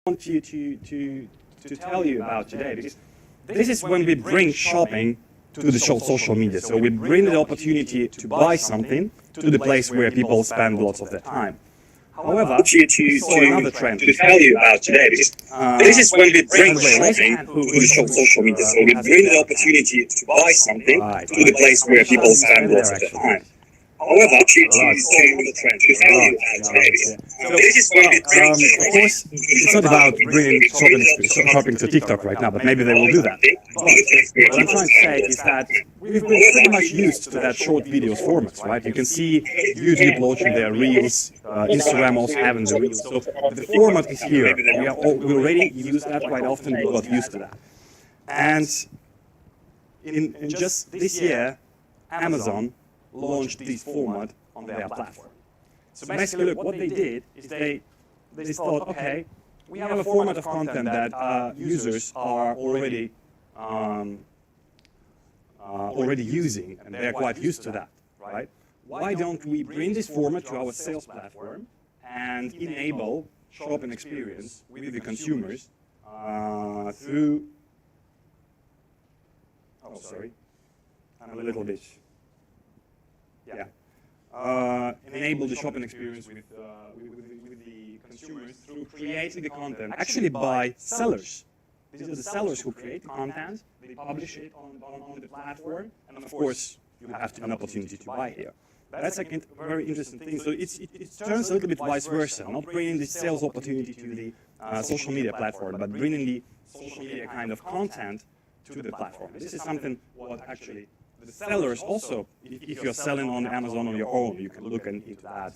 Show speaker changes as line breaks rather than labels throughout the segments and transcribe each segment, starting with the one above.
want to tell you about today, because this is when we bring shopping to the social media. So we bring the opportunity to buy something to the place where people spend lots of their time. However, to another trend to tell you about today, because this is when we bring shopping to the social media. So we bring the opportunity to buy something to the place where people spend lots of their time. However, to another trend to tell you about today, because this is when we bring of course, it's not about bringing shopping to TikTok right now, but maybe they will do that. But what I'm trying to say is that we've been pretty much used to that short videos formats, right? You can see YouTube launching their Reels, Instagram also having the Reels. So the format is here. We already use that quite often. We got used to that. And in just this year, Amazon launched this format on their platform. So basically, look, what they did is they thought, okay, we have a format of content that users are already using, and they're quite used to that, right? Why don't we bring this format to our sales platform and enable shopping experience with the consumers through, oh, sorry, I'm a little bit, enable the shopping experience with the consumers through creating the content, actually by sellers. These are the sellers who create the content, they publish it on the platform, and of course, you have an opportunity to buy here. That's like a very interesting thing. So it turns a little bit vice versa, not bringing the sales opportunity to the social media platform, but bringing the social media kind of content to the platform. This is something what actually the sellers also, if you're selling on Amazon on your own, you can look into that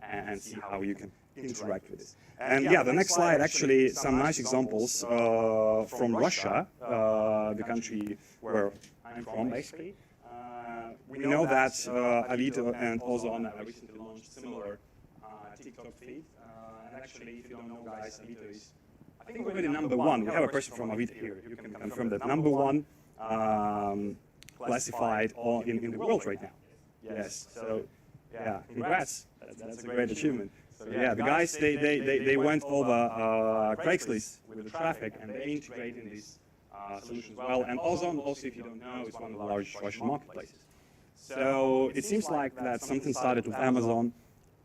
and see how you can interact with this. And yeah, the next slide, actually, some nice examples from Russia, the country where I'm from, basically. We know that Avito and Ozon recently launched similar TikTok feed. And actually, if you don't know, guys, Avito is, I think, already #1. We have a person from Avito here. You can confirm that #1 classified in the world right now. Yes. So, yeah, congrats. That's a great achievement. So yeah, the guys, they went over Craigslist with the traffic, and they integrated these solutions well. And Ozon, also, if you don't know, is one of the largest Russian marketplaces. So it seems like that something started with Amazon,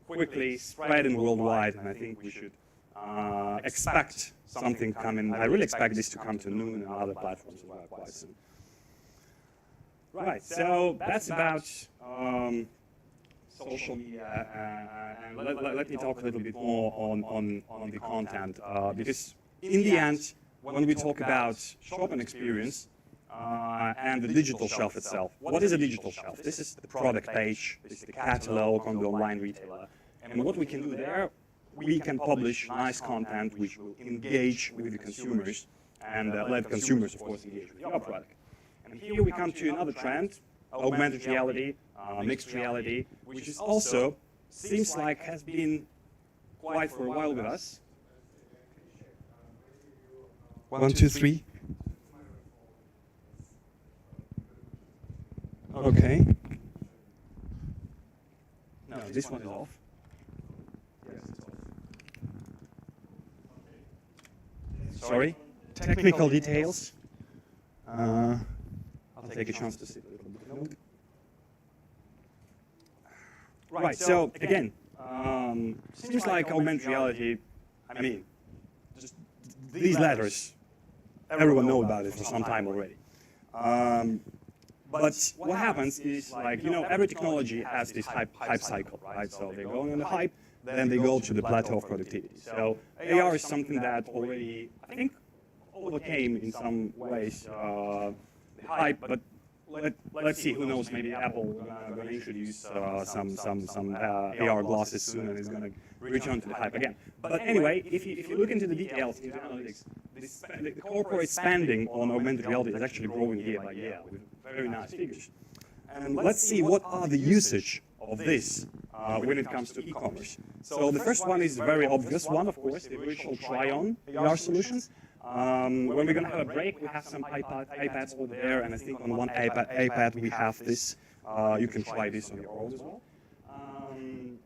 quickly spreading worldwide, and I think we should expect something coming. I really expect this to come to Noon and other platforms as well quite soon. Right, so that's about social media, and let me talk a little bit more on the content, because in the end, when we talk about shopping experience and the digital shelf itself, what is a digital shelf? This is the product page, this is the catalog on the online retailer, and what we can do there, we can publish nice content which will engage with the consumers and let consumers, of course, engage with your product. And here we come to another trend, augmented reality, mixed reality, which is also, seems like has been quite for a while with us. 1, 2, 3. Okay. No, this one is off. Yes, it's off. Sorry, technical details. I'll take a chance to sit a little bit. Right, so again, seems like augmented reality, I mean, just these letters, everyone knows about it for some time already. But what happens is, like, you know, every technology has this hype cycle, right? So they're going on the hype, then they go to the plateau of productivity. So AR is something that already, I think, overcame in some ways the hype, but let's see, who knows, maybe Apple going to introduce some AR glasses soon, and it's going to return to the hype again. But anyway, if you look into the details, into analytics, the corporate spending on augmented reality is actually growing year by year with very nice figures. And let's see what are the usage of this when it comes to e-commerce. So the first one is a very obvious one, of course, the virtual try-on AR solutions. When we're going to have a break, we have some iPads over there, and I think on one iPad we have this. You can try this on your own as well.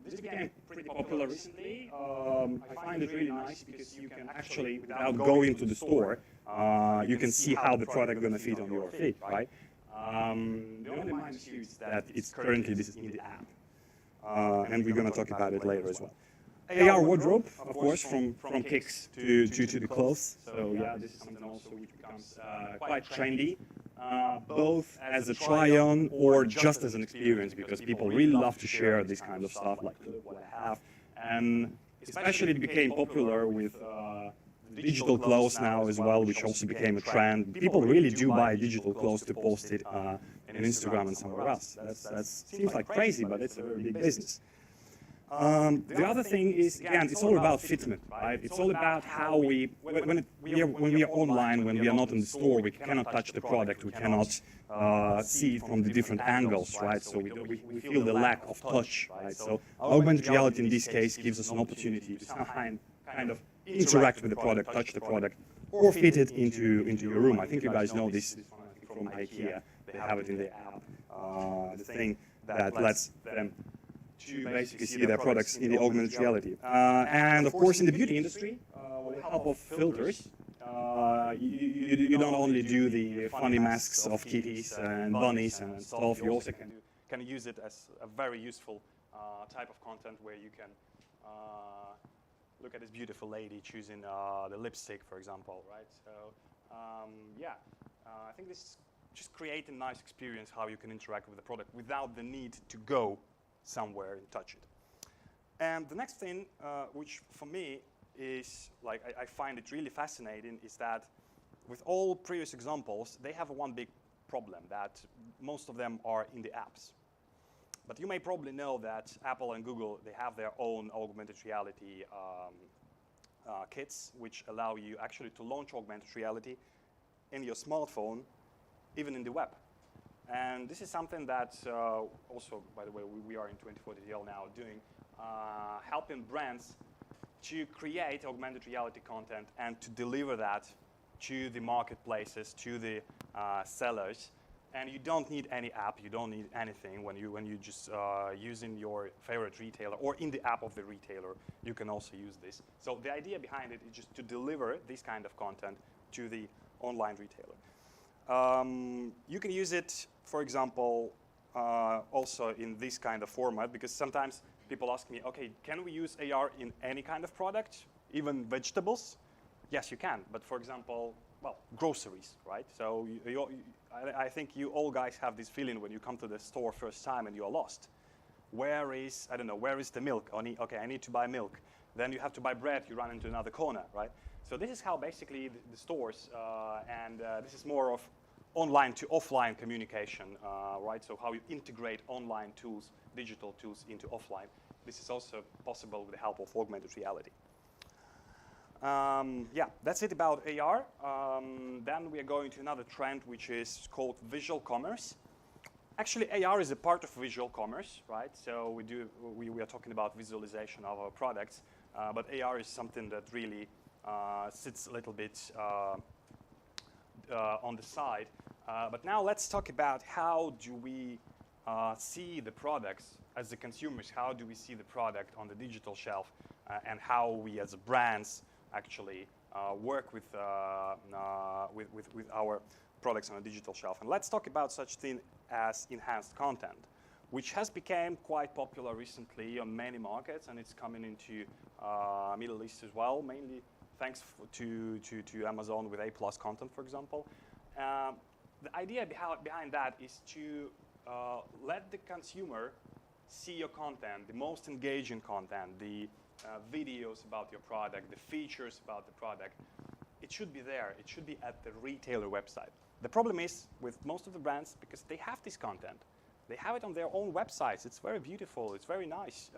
This became pretty popular recently. I find it really nice because you can actually, without going to the store, you can see how the product going to fit on your feet, right? The only minus here is that it's currently this is in the app, and we're going to talk about it later as well. AR wardrobe, of course, from kicks to the clothes. So yeah, this is something also which becomes quite trendy, both as a try-on or just as an experience, because people really love to share this kind of stuff, like look what I have. And especially it became popular with digital clothes now as well, which also became a trend. People really do buy digital clothes to post it on Instagram and somewhere else. That seems like crazy, but it's a very big business. The other thing is, again, it's all about fitment, right? It's all about how when we are online, when we are not in the store, we cannot touch the product, we cannot see it from the different angles, right? So we feel the lack of touch, right? So augmented reality in this case gives us an opportunity to kind of interact with the product, touch the product, or fit it into your room. I think you guys know this from IKEA. They have it in their app, the thing that lets them to basically see their products in the augmented reality. And of course, in the beauty industry, with the help of filters, you don't only do the funny masks of kitties and bunnies and stuff, you also can use it as a very useful type of content where you can look at this beautiful lady choosing the lipstick, for example, right? So yeah, I think this just creates a nice experience how you can interact with the product without the need to go somewhere and touch it. And the next thing, which for me is, like, I find it really fascinating, is that with all previous examples, they have one big problem, that most of them are in the apps. But you may probably know that Apple and Google, they have their own augmented reality kits, which allow you actually to launch augmented reality in your smartphone, even in the web. And this is something that also, by the way, we are in 24DL now doing, helping brands to create augmented reality content and to deliver that to the marketplaces, to the sellers. And you don't need any app, you don't need anything when you just using your favorite retailer or in the app of the retailer, you can also use this. So the idea behind it is just to deliver this kind of content to the online retailer. You can use it, for example, also in this kind of format, because sometimes people ask me, okay, can we use AR in any kind of product, even vegetables? Yes, you can, but for example, well, groceries, right? So I think you all guys have this feeling when you come to the store first time and you're lost. Where is, I don't know, where is the milk? Okay, I need to buy milk. Then you have to buy bread, you run into another corner, right? So this is how basically the stores, and this is more of online to offline communication, right? So how you integrate online tools, digital tools into offline. This is also possible with the help of augmented reality. Yeah, that's it about AR. Then we are going to another trend, which is called visual commerce. Actually, AR is a part of visual commerce, right? So we are talking about visualization of our products, but AR is something that really sits a little bit on the side. But now let's talk about how do we see the products as the consumers, how do we see the product on the digital shelf, and how we as brands actually work with our products on a digital shelf. And let's talk about such thing as enhanced content, which has become quite popular recently on many markets, and it's coming into Middle East as well, mainly thanks to Amazon with A+ content, for example. The idea behind that is to let the consumer see your content, the most engaging content, the videos about your product, the features about the product. It should be there. It should be at the retailer website. The problem is with most of the brands, because they have this content, they have it on their own websites. It's very beautiful. It's very nice.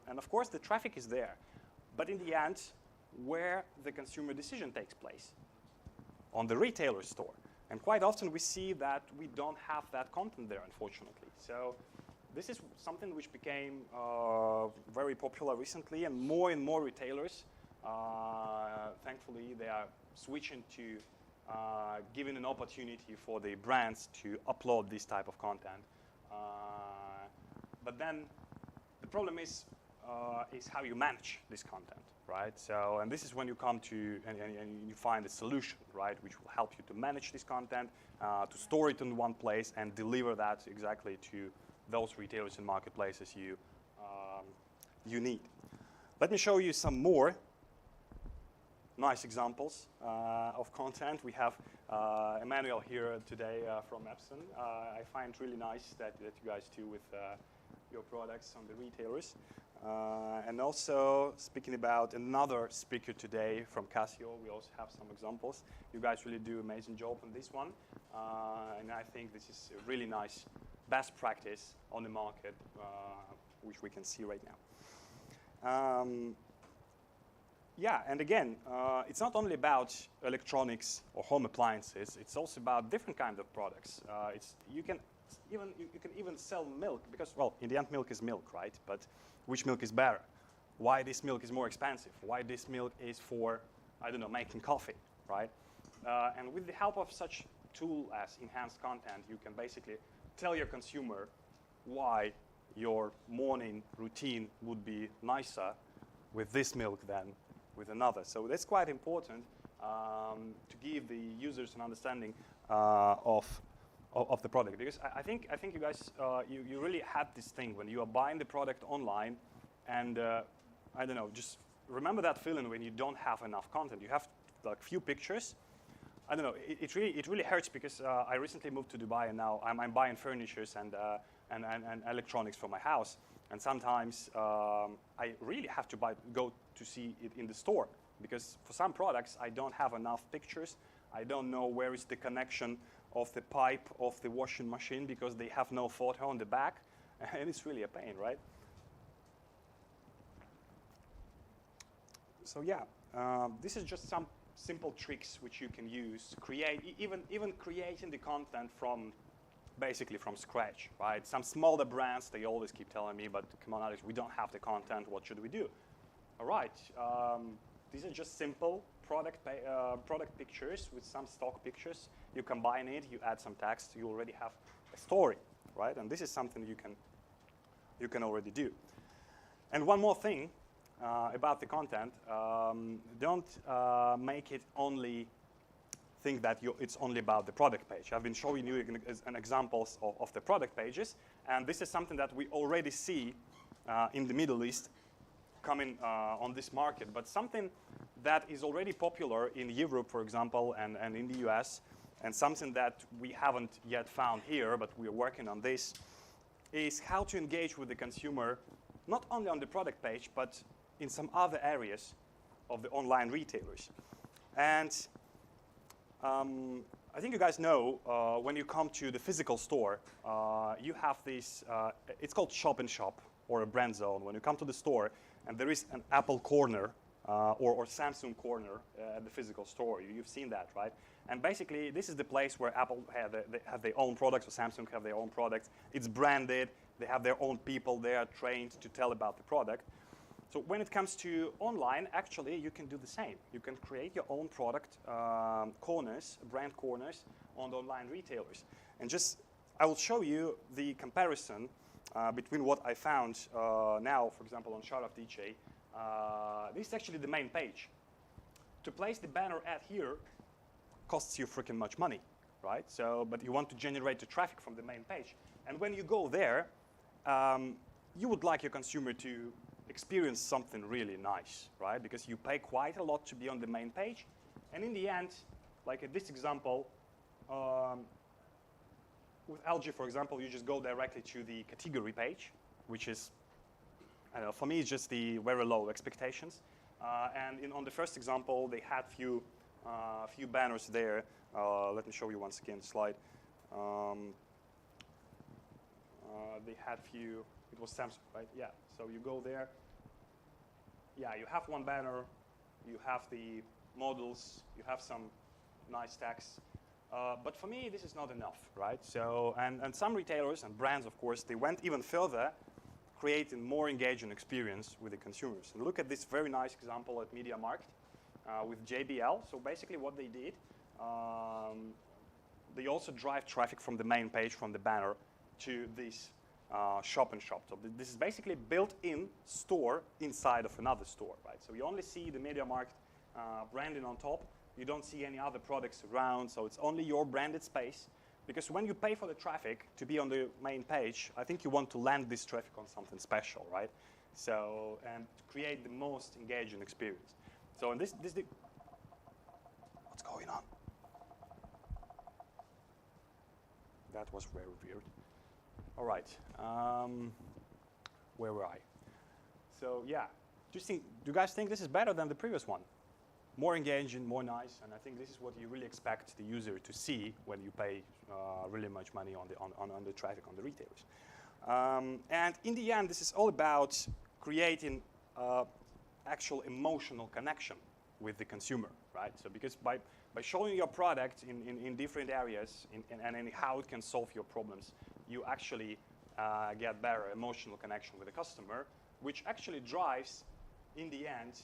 And of course, the traffic is there. But in the end, where the consumer decision takes place? On the retailer store. And quite often we see that we don't have that content there, unfortunately. So this is something which became very popular recently, and more retailers, thankfully, they are switching to giving an opportunity for the brands to upload this type of content. But then the problem is is how you manage this content, right? So, and this is when you come to and you find a solution, right, which will help you to manage this content, to store it in one place and deliver that exactly to those retailers and marketplaces you need. Let me show you some more nice examples of content. We have Emanuele here today from Epson. I find really nice that you guys do with your products on the retailers. And also speaking about another speaker today from Casio, we also have some examples. You guys really do an amazing job on this one. And I think this is a really nice best practice on the market, which we can see right now. Yeah, and again, it's not only about electronics or home appliances, it's also about different kinds of products. You can even sell milk, because, well, in the end, milk is milk, right? But which milk is better? Why this milk is more expensive? Why this milk is for, I don't know, making coffee, right? And with the help of such tool as enhanced content, you can basically tell your consumer why your morning routine would be nicer with this milk than with another. So that's quite important to give the users an understanding of the product, because I think you guys you really had this thing when you are buying the product online, and I don't know, just remember that feeling when you don't have enough content. You have like few pictures. I don't know. It really hurts because I recently moved to Dubai, and now I'm buying furnitures and electronics for my house. And sometimes I really have to go to see it in the store, because for some products I don't have enough pictures. I don't know where is the connection of the pipe of the washing machine because they have no photo on the back, and it's really a pain, right? So yeah, this is just some simple tricks which you can use to create, even creating the content from basically from scratch, right? Some smaller brands, they always keep telling me, but come on, Alex, we don't have the content, what should we do? All right, these are just simple product pictures with some stock pictures. You combine it, you add some text, you already have a story, right? And this is something you can already do. And one more thing about the content, don't make it only think that it's only about the product page. I've been showing you an examples of the product pages, and this is something that we already see in the Middle East coming on this market, but something that is already popular in Europe, for example, and in the US, and something that we haven't yet found here, but we're working on this, is how to engage with the consumer, not only on the product page, but in some other areas of the online retailers. And I think you guys know, when you come to the physical store, you have this, it's called shop in shop or a brand zone. When you come to the store and there is an Apple corner or Samsung corner at the physical store, you've seen that, right? And basically, this is the place where Apple they have their own products, or Samsung have their own products. It's branded. They have their own people there trained to tell about the product. So when it comes to online, actually, you can do the same. You can create your own product corners, brand corners on the online retailers. And just, I will show you the comparison between what I found now, for example, on Sharaf DJ. This is actually the main page. To place the banner ad here costs you freaking much money, right? So, but you want to generate the traffic from the main page. And when you go there, you would like your consumer to experience something really nice, right? Because you pay quite a lot to be on the main page. And in the end, like in this example, with LG, for example, you just go directly to the category page, which is, I don't know, for me, it's just the very low expectations. And on the first example, they had few banners there. Let me show you once again the slide. They had few, it was Samsung, right? Yeah, so you go there. Yeah, you have one banner, you have the models, you have some nice text. But for me, this is not enough, right? So, and some retailers and brands, of course, they went even further, creating more engaging experience with the consumers. And look at this very nice example at MediaMarkt with JBL. So basically what they did, they also drive traffic from the main page, from the banner, to this shop and shop. So this is basically built-in store inside of another store, right? So you only see the MediaMarkt branding on top. You don't see any other products around, so it's only your branded space. Because when you pay for the traffic to be on the main page, I think you want to land this traffic on something special, right? So, and to create the most engaging experience. So, in this what's going on? That was very weird. All right, where were I? So, yeah, do you guys think this is better than the previous one? More engaging, more nice, and I think this is what you really expect the user to see when you pay really much money on the traffic, on the retailers. And in the end, this is all about creating actual emotional connection with the consumer, right? So because by showing your product in different areas and how it can solve your problems, you actually get better emotional connection with the customer, which actually drives, in the end,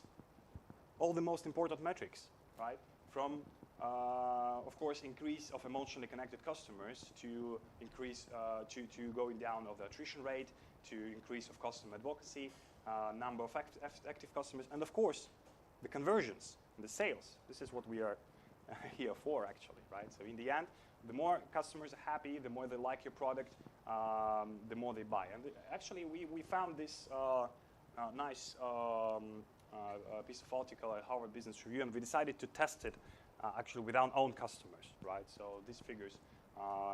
all the most important metrics, right? From, of course, increase of emotionally connected customers to increase, to going down of the attrition rate, to increase of customer advocacy, number of active customers, and of course, the conversions, the sales. This is what we are here for, actually, right? So in the end, the more customers are happy, the more they like your product, the more they buy. And actually, we found this nice piece of article at Harvard Business Review, and we decided to test it actually with our own customers, right? So these figures,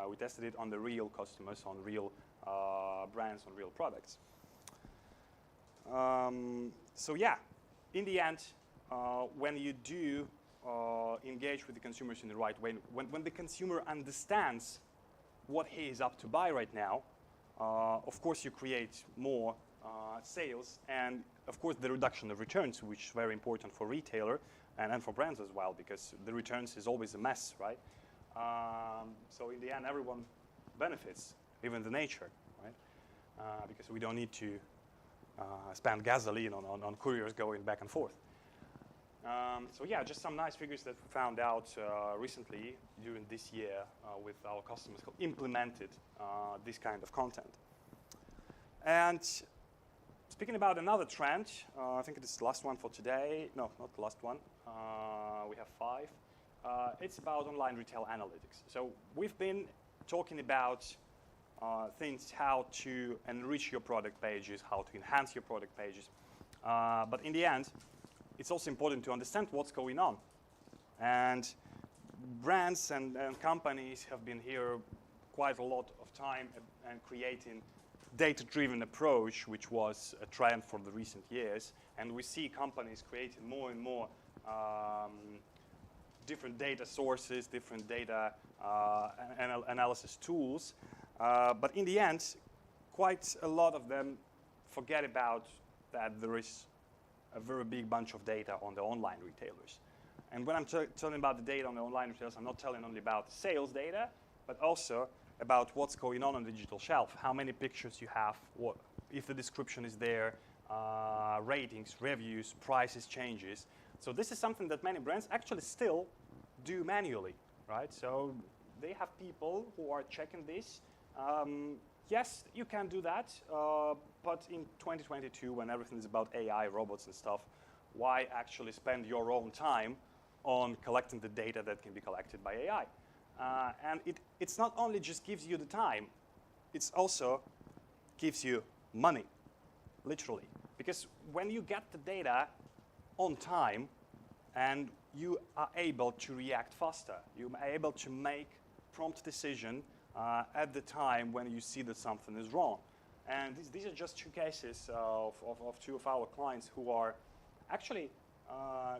we tested it on the real customers, on real brands, on real products. So yeah, in the end, when you do engage with the consumers in the right way, when the consumer understands what he is up to buy right now, of course you create more sales, and of course the reduction of returns, which is very important for retailer and for brands as well, because the returns is always a mess, right? So in the end, everyone benefits, even the nature, right? Because we don't need to spend gasoline on couriers going back and forth. So yeah, just some nice figures that we found out recently during this year with our customers who implemented this kind of content. And speaking about another trend, I think it is the last one for today. No, not the last one. We have 5. It's about online retail analytics. So we've been talking about things, how to enrich your product pages, how to enhance your product pages. But in the end, it's also important to understand what's going on. And brands and companies have been here quite a lot of time and creating data-driven approach, which was a trend for the recent years. And we see companies creating more and more different data sources, different data analysis tools. But in the end, quite a lot of them forget about that there is a very big bunch of data on the online retailers. And when I'm telling about the data on the online retailers, I'm not telling only about the sales data, but also about what's going on the digital shelf, how many pictures you have, what, if the description is there, ratings, reviews, prices, changes. So this is something that many brands actually still do manually, right? So they have people who are checking this. Yes, you can do that, but in 2022, when everything is about AI, robots and stuff, why actually spend your own time on collecting the data that can be collected by AI? And it's not only just gives you the time, it's also gives you money, literally. Because when you get the data on time and you are able to react faster, you are able to make prompt decision at the time when you see that something is wrong. And these are just 2 cases of 2 of our clients who are actually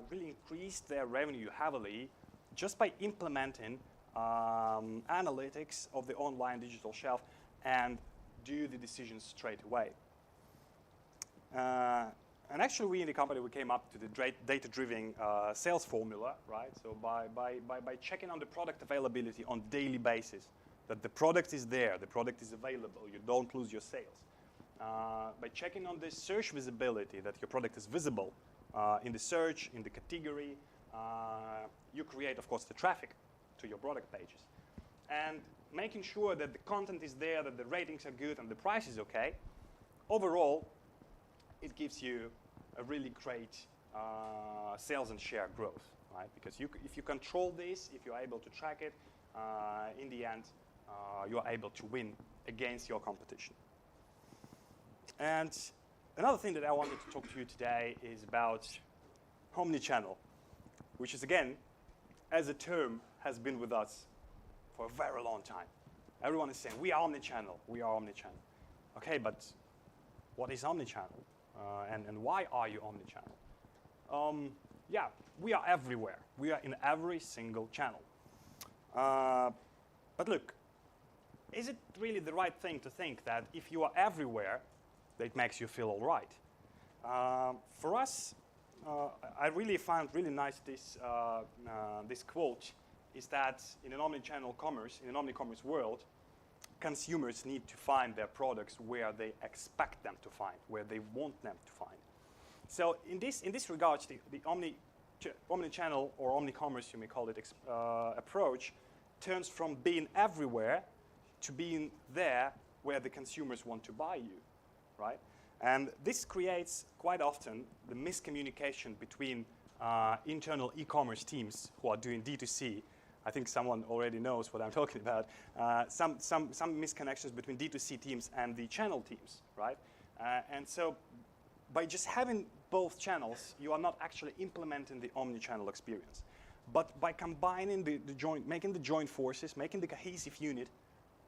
really increased their revenue heavily just by implementing analytics of the online digital shelf and do the decisions straight away. And actually, we in the company, we came up to the data-driven sales formula, right? So by checking on the product availability on daily basis, that the product is there, the product is available, you don't lose your sales. By checking on the search visibility, that your product is visible in the search, in the category, you create, of course, the traffic to your product pages. And making sure that the content is there, that the ratings are good, and the price is okay, overall, it gives you a really great sales and share growth, right? Because if you control this, if you're able to track it, in the end, you are able to win against your competition. And another thing that I wanted to talk to you today is about omnichannel, which is, again, as a term, has been with us for a very long time. Everyone is saying, we are omnichannel, we are omnichannel. Okay, but what is omnichannel? And why are you omnichannel? Yeah, we are everywhere. We are in every single channel. But look, is it really the right thing to think that if you are everywhere, that makes you feel all right? For us, I really found really nice this quote is that in an omnichannel commerce, in an omnicommerce world, consumers need to find their products where they expect them to find, where they want them to find. So in this regards, the omnichannel or omnicommerce, you may call it, approach turns from being everywhere to being there where the consumers want to buy you, right? And this creates quite often the miscommunication between internal e-commerce teams who are doing D2C. I think someone already knows what I'm talking about. Some misconnections between D2C teams and the channel teams, right? And so by just having both channels, you are not actually implementing the omni-channel experience. But by combining making the joint forces, making the cohesive unit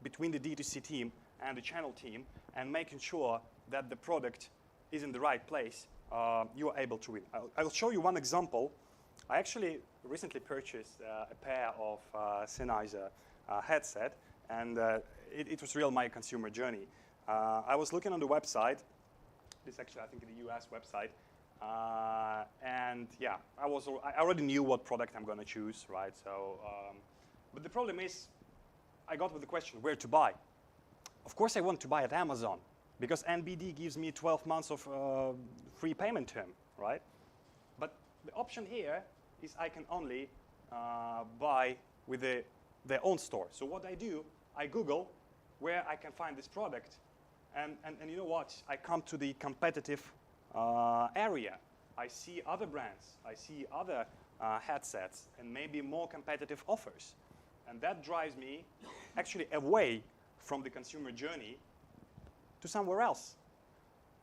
between the D2C team and the channel team, and making sure that the product is in the right place, you are able to win. I'll show you one example. I actually recently purchased a pair of Sennheiser headset, and it was real my consumer journey. I was looking on the website. This is actually, I think, the US website. And yeah, I already knew what product I'm going to choose, right? So, but the problem is, I got with the question, where to buy? Of course, I want to buy at Amazon, because NBD gives me 12 months of free payment term, right? But the option here is I can only buy with their own store. So what I do, I Google where I can find this product, and you know what? I come to the competitive area. I see other brands, I see other headsets, and maybe more competitive offers. And that drives me actually away from the consumer journey to somewhere else.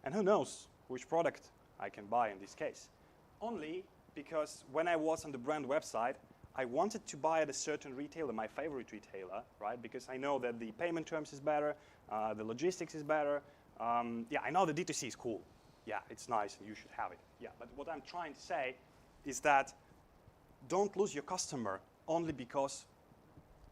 And who knows which product I can buy in this case. Only because when I was on the brand website, I wanted to buy at a certain retailer, my favorite retailer, right? Because I know that the payment terms is better, the logistics is better. Yeah, I know the D2C is cool. Yeah, it's nice and you should have it. Yeah, but what I'm trying to say is that don't lose your customer only because,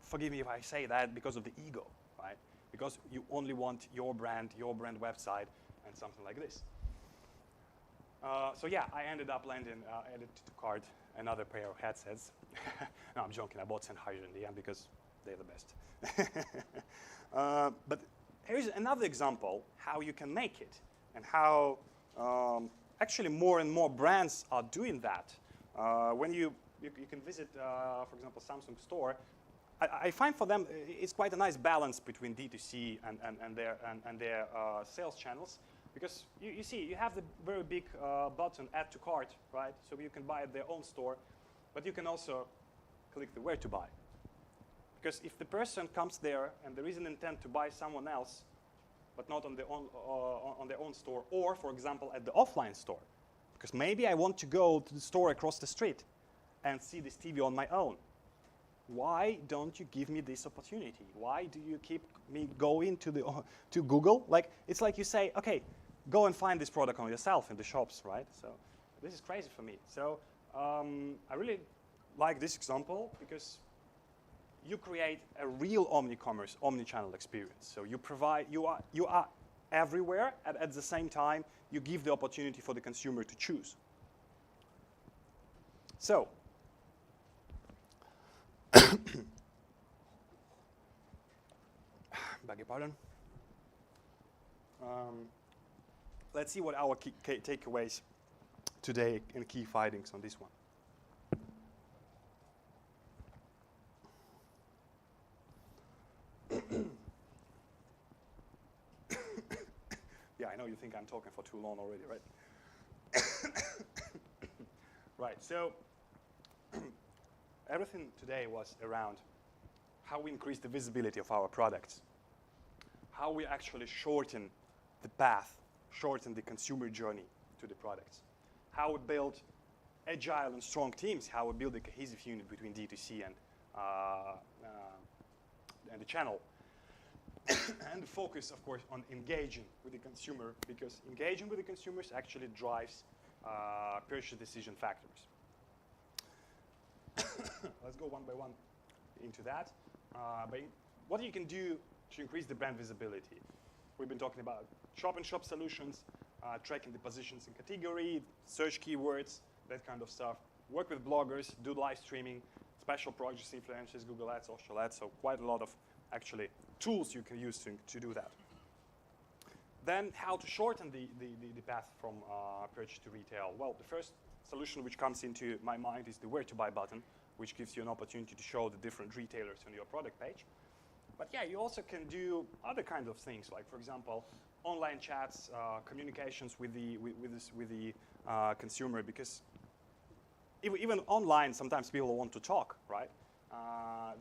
forgive me if I say that, because of the ego, right? Because you only want your brand website, and something like this. So yeah, I ended up added to cart another pair of headsets. No, I'm joking. I bought Sennheiser in the end because they're the best. But here's another example how you can make it, and how actually more and more brands are doing that. When you can visit, for example, Samsung store, I find for them it's quite a nice balance between D2C and their sales channels, because you see you have the very big button add to cart, right? So you can buy at their own store, but you can also click the where to buy, because if the person comes there and there is an intent to buy someone else, but not on their own store, or for example at the offline store, because maybe I want to go to the store across the street and see this TV on my own. Why don't you give me this opportunity? Why do you keep me going to Google? Like, it's like you say, okay, go and find this product on yourself in the shops, right? So this is crazy for me. So I really like this example because you create a real omnicommerce, omnichannel experience. So you are everywhere, and at the same time, you give the opportunity for the consumer to choose. So beg your pardon. Let's see what our key takeaways today and key findings on this one. think I'm talking for too long already, right? Right, so everything today was around how we increase the visibility of our products, how we actually shorten the path, shorten the consumer journey to the products, how we build agile and strong teams, how we build a cohesive unit between D2C and the channel. And the focus, of course, on engaging with the consumer, because engaging with the consumers actually drives purchase decision factors. Let's go one by one into that. But what you can do to increase the brand visibility? We've been talking about shop-in-shop solutions, tracking the positions in category, search keywords, that kind of stuff. Work with bloggers, do live streaming, special projects, influencers, Google Ads, social ads, so quite a lot of actually tools you can use to do that. Then how to shorten the path from purchase to retail? Well, the first solution which comes into my mind is the where to buy button, which gives you an opportunity to show the different retailers on your product page. But yeah, you also can do other kinds of things, like for example, online chats, communications with the consumer, because even online, sometimes people want to talk, right?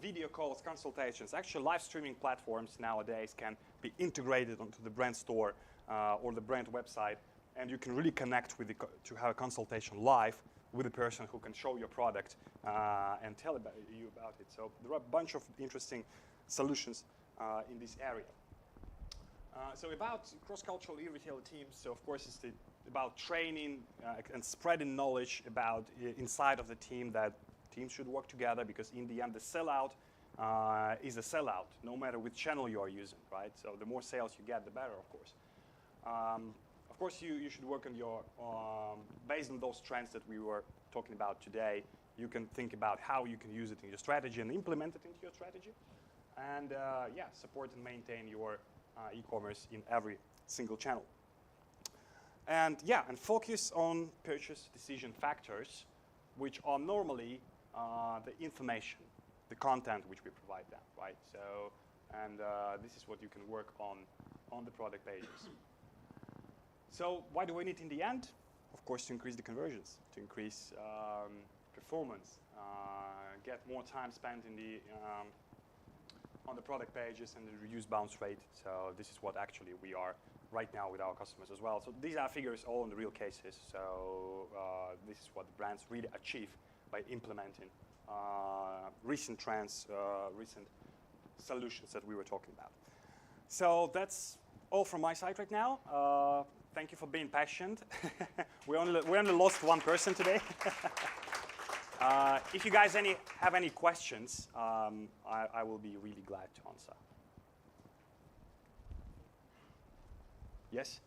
Video calls, consultations. Actually, live streaming platforms nowadays can be integrated onto the brand store or the brand website, and you can really connect with to have a consultation live with the person who can show your product and tell you about it. So there are a bunch of interesting solutions in this area. So about cross-cultural e-retail teams, so of course it's about training and spreading knowledge about inside of the team that teams should work together, because in the end the sellout is a sellout, no matter which channel you are using, right? So the more sales you get, the better, of course. Of course, you should work on your, based on those trends that we were talking about today, you can think about how you can use it in your strategy and implement it into your strategy. And yeah, support and maintain your e-commerce in every single channel. And yeah, and focus on purchase decision factors, which are normally the information, the content which we provide them, right? So, and this is what you can work on the product pages. So why do we need in the end? Of course, to increase the conversions, to increase performance, get more time spent in the on the product pages and the reduce bounce rate. So this is what actually we are right now with our customers as well. So these are figures all in the real cases. So this is what the brands really achieve by implementing recent trends, recent solutions that we were talking about. So that's all from my side right now. Thank you for being patient. we only lost one person today. If you guys have any questions, I will be really glad to answer. Yes?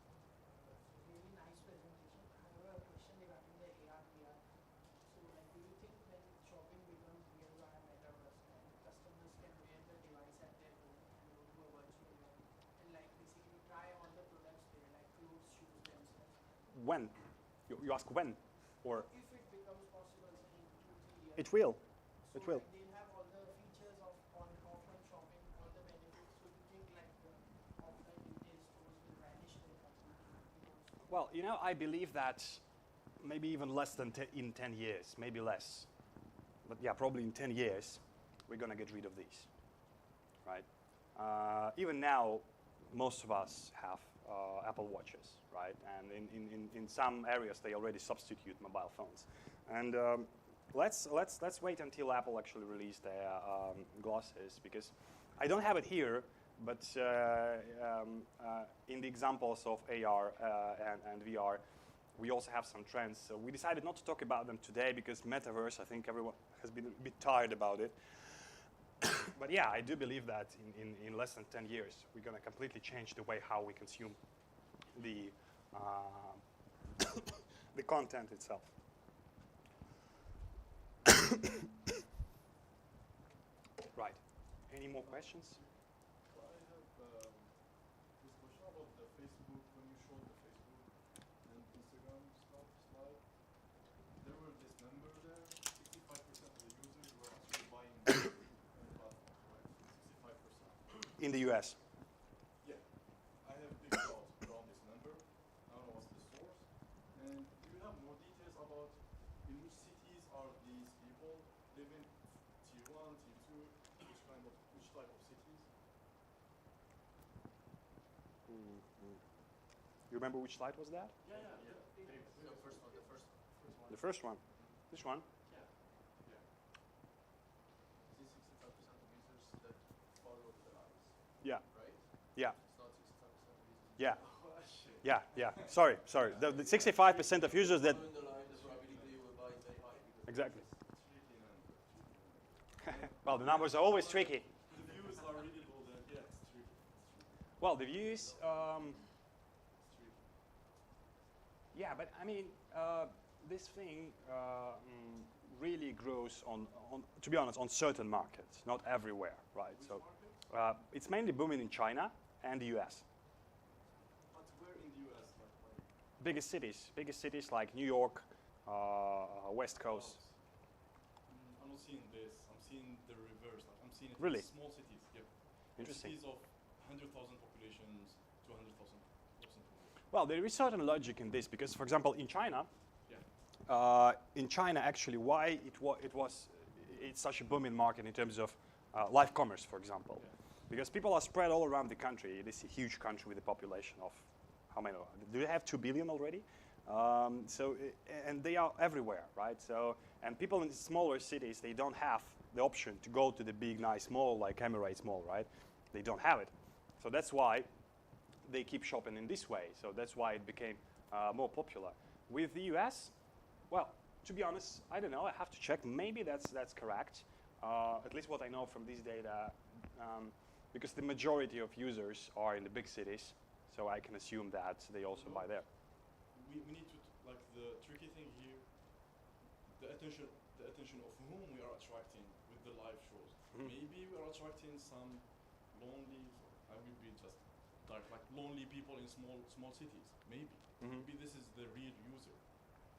Really nice presentation. I have a question regarding the AR/VR. So, like, do you think when shopping becomes real via metaverse and customers can wear the device at their home and go to a virtual world and like basically try all the products there, like clothes, shoes, themselves?
When? You ask when? Or
if it becomes possible in 2-3 years.
it will.
So
It will.
like, they'll have all the features of offline shopping, all the benefits. So do you think like the offline retail stores will vanish there completely?
Well, you know, I believe that maybe even less than in 10 years, maybe less. But yeah, probably in 10 years, we're going to get rid of these, right? Even now, most of us have Apple Watches, right? And in some areas, they already substitute mobile phones. And let's wait until Apple actually release their glasses, because I don't have it here, but in the examples of AR and VR, we also have some trends. So we decided not to talk about them today because metaverse, I think everyone has been a bit tired about it. But yeah, I do believe that in less than 10 years, we're going to completely change the way how we consume the the content itself. Right. Any more questions?
Well, I have this question about the Facebook. When you showed the Facebook and Instagram slide, there were this number there. 65% of the users were actually buying on the platform, right? 65%.
In the US.
Yeah, I have big doubts around this number. live in tier 1, tier 2, which type of cities?
You remember which slide was that?
Yeah.
The first one.
The first one. This one?
Yeah.
Is this 65% of users that follow the lives,
Yeah.
right?
Yeah.
It's not 65% of users.
Yeah.
Oh, shit.
Yeah. Sorry. The 65% of users that.
Following the line, the probability you will buy is very high. Because
Exactly.
It's tricky, man.
Well, the numbers are always tricky.
The views are really low then. Yeah, it's tricky.
Well, the views.
It's tricky.
Yeah, but I mean, this thing really grows on, to be honest, on certain markets, not everywhere, right?
Which
So
market?
it's mainly booming in China and the US.
But where in the US? Like
Biggest cities like New York, West Coast.
I'm not seeing this. I'm seeing the reverse. Like I'm seeing it
Really?
in small cities. Yep.
Interesting.
Cities of 100,000 populations to 100,000 population.
Well, there is certain logic in this because, for example, in China,
Yeah.
actually, why it's such a booming market in terms of live commerce, for example,
Yeah.
because people are spread all around the country. It is a huge country with a population of how many? Do they have 2 billion already? And they are everywhere, right? So, and people in smaller cities, they don't have the option to go to the big, nice mall like Emirates Mall, right? They don't have it. So that's why they keep shopping in this way. So that's why it became more popular. With the US, well, to be honest, I don't know. I have to check. Maybe that's correct. At least what I know from these data, because the majority of users are in the big cities. So I can assume that they also buy there.
We need to like the tricky thing here. The attention of whom we are attracting with the live shows.
Mhm.
Maybe we are attracting some lonely. I will be just like lonely people in small cities. Maybe.
Mhm.
Maybe this is the real user.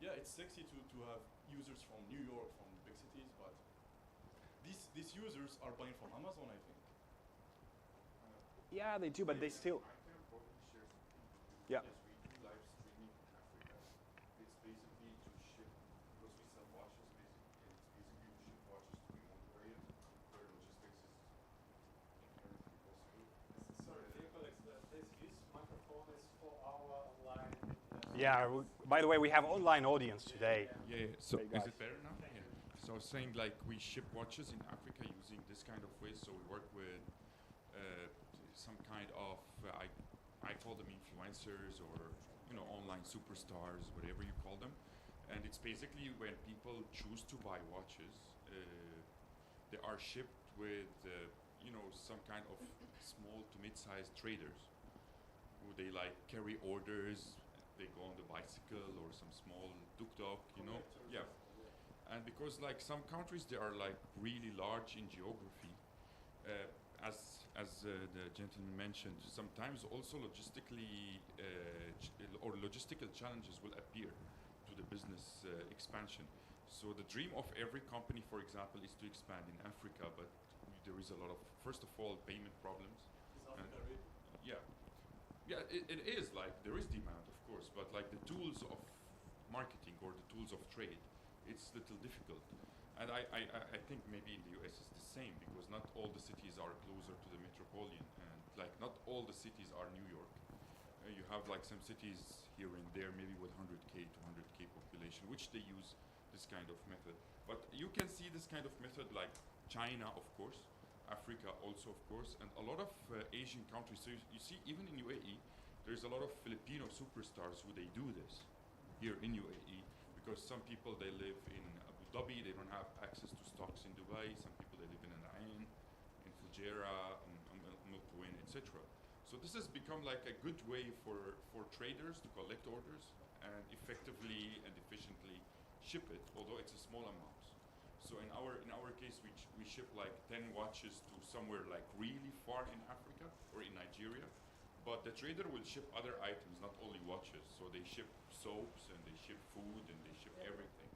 Yeah, it's sexy to have users from New York, from big cities, but these users are buying from Amazon, I think.
Yeah, they do, but they still.
I can probably share something.
Yeah.
Yes, we do live streaming in Africa. It's basically to ship, because we sell watches, basically, and it's basically to ship watches to remote areas where logistics is inherently possible.
Sorry, dear colleagues, this microphone is for our online.
Yeah. By the way, we have online audience today.
Yeah. So
Hey,
is
guys.
it better now? Yeah. So I was saying like we ship watches in Africa using this kind of way. So we work with some kind of I call them influencers or online superstars, whatever you call them. And it's basically when people choose to buy watches, they are shipped with some kind of small to mid-sized traders who they like carry orders. They go on the bicycle or some small tuk-tuk, yeah. And because like some countries they are like really large in geography, as the gentleman mentioned, sometimes also logistically or logistical challenges will appear to the business expansion. So the dream of every company, for example, is to expand in Africa, but there is a lot of, first of all, payment problems.
Is Africa ready?
Yeah, it is like there is demand, of course, but like the tools of marketing or the tools of trade, it's a little difficult. And I think maybe in the US it's the same because not all the cities are closer to the metropolitan, and like not all the cities are New York. You have like some cities here and there, maybe with 100K to 100K population, which they use this kind of method. But you can see this kind of method like China, of course, Africa also, of course, and a lot of Asian countries. So you see, even in UAE, there's a lot of Filipino superstars who they do this here in UAE because some people they live in Abu Dhabi, they don't have access to stocks in Dubai. Some people they live in Al Ain, in Fujairah, Mulquin, etc. So this has become like a good way for traders to collect orders and effectively and efficiently ship it, although it's a small amount. So in our case, we ship like 10 watches to somewhere like really far in Africa or in Nigeria, but the trader will ship other items, not only watches. So they ship soaps and they ship food and they ship everything.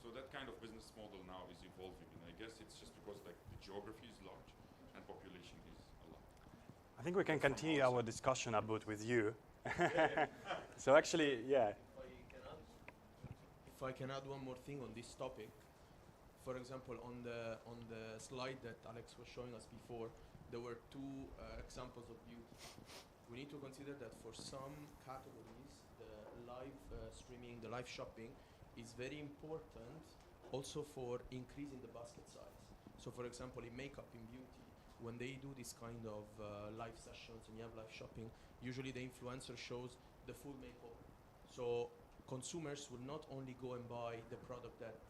So that kind of business model now is evolving, and I guess it's just because like the geography is large and population is a lot.
I think we can continue our discussion about with you. So actually, yeah.
If I can add one more thing on this topic,
For example, on the slide that Alex was showing us before, there were two examples of beauty. We need to consider that for some categories, the live streaming, the live shopping is very important also for increasing the basket size. So for example, in makeup, in beauty, when they do this kind of live sessions and you have live shopping, usually the influencer shows the full makeover. So consumers will not only go and buy the product that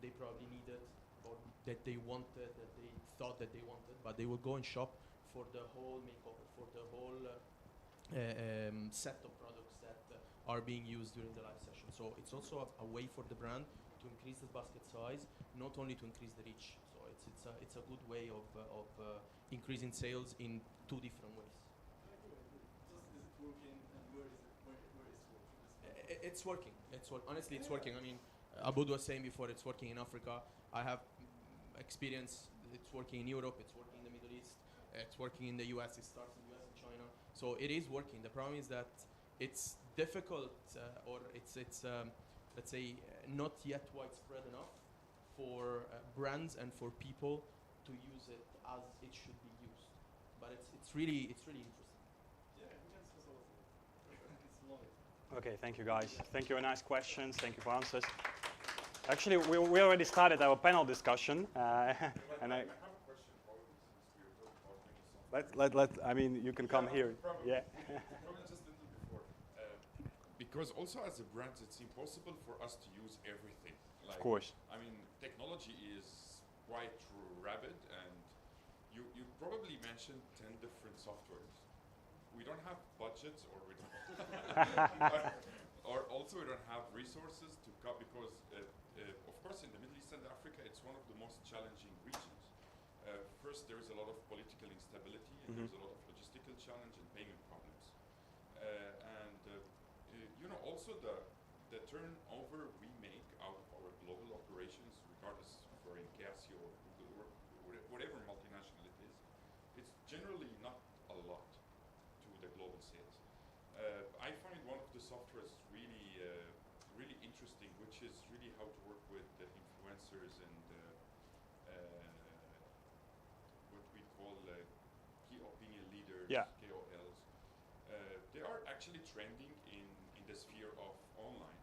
they probably needed or that they wanted, that they thought that they wanted, but they will go and shop for the whole makeover, for the whole set of products that are being used during the live session. So it's also a way for the brand to increase the basket size, not only to increase the reach. So it's a good way of increasing sales in two different ways.
I agree. Just is it working, and where is working?
It's working. Honestly, it's working. I mean, Aboud was saying before, it's working in Africa. I have experience. It's working in Europe. It's working in the Middle East. It's working in the US. It starts in the US and China. So it is working. The problem is that it's difficult, or it's let's say not yet widespread enough for brands and for people to use it as it should be used. But it's really interesting.
Yeah, we can discuss all of it. It's long.
Okay, thank you guys. Thank you for nice questions. Thank you for answers. Actually, we already started our panel discussion, and I
have a question. Probably since we were talking about
let I mean you can come here.
Probably.
Yeah.
Probably just a little before. Because also as a brand, it's impossible for us to use everything. Like,
Of course.
I mean, technology is quite rapid, and you probably mentioned 10 different softwares. We don't have budgets, or we don't, or also we don't have resources to cut because, of course, in the Middle East and Africa, it's one of the most challenging regions. First, there is a lot of political instability, and there's a lot of logistical challenge and payment problems. Also the turnover we make out of our global operations, regardless if we're in CASIO or Google or whatever multinational it is, it's generally not a lot to the global sales. I find one of the softwares really interesting, which is really how to work with the influencers and what we call key opinion leaders,
Yeah.
KOLs. They are actually trending in the sphere of online,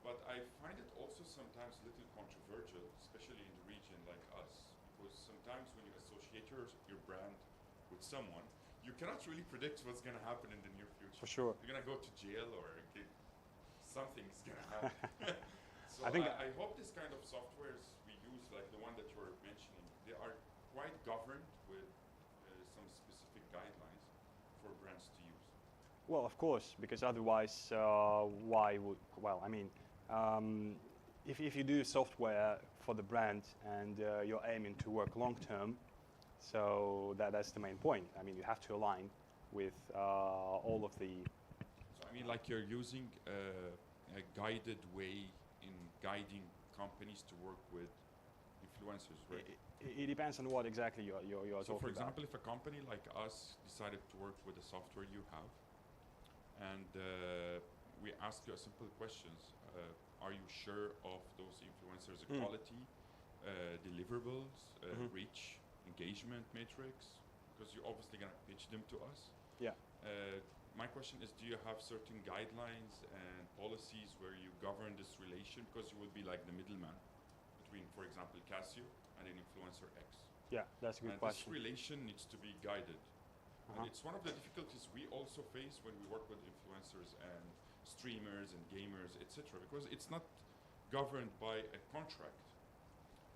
but I find it also sometimes a little controversial, especially in the region like us, because sometimes when you associate your brand with someone, you cannot really predict what's going to happen in the near future.
For sure.
You're going to go to jail or something's going to happen. So I hope this kind of softwares we use, like the one that you were mentioning, they are quite governed with some specific guidelines for brands to use.
Well, of course, because otherwise, why would? Well, I mean, if you do software for the brand and you're aiming to work long term, so that's the main point. I mean, you have to align with all of the.
So I mean, like you're using a guided way in guiding companies to work with influencers, right?
It depends on what exactly you're
So,
talking
for
about.
example, if a company like us decided to work with the software you have, and we ask you a simple questions, are you sure of those influencers' quality, deliverables, reach, engagement metrics? Because you're obviously going to pitch them to us.
Yeah.
My question is, do you have certain guidelines and policies where you govern this relation? Because you will be like the middleman between, for example, CASIO and an influencer X.
Yeah, that's a good
And
question.
this relation needs to be guided. And it's one of the difficulties we also face when we work with influencers and streamers and gamers, etc. Because it's not governed by a contract.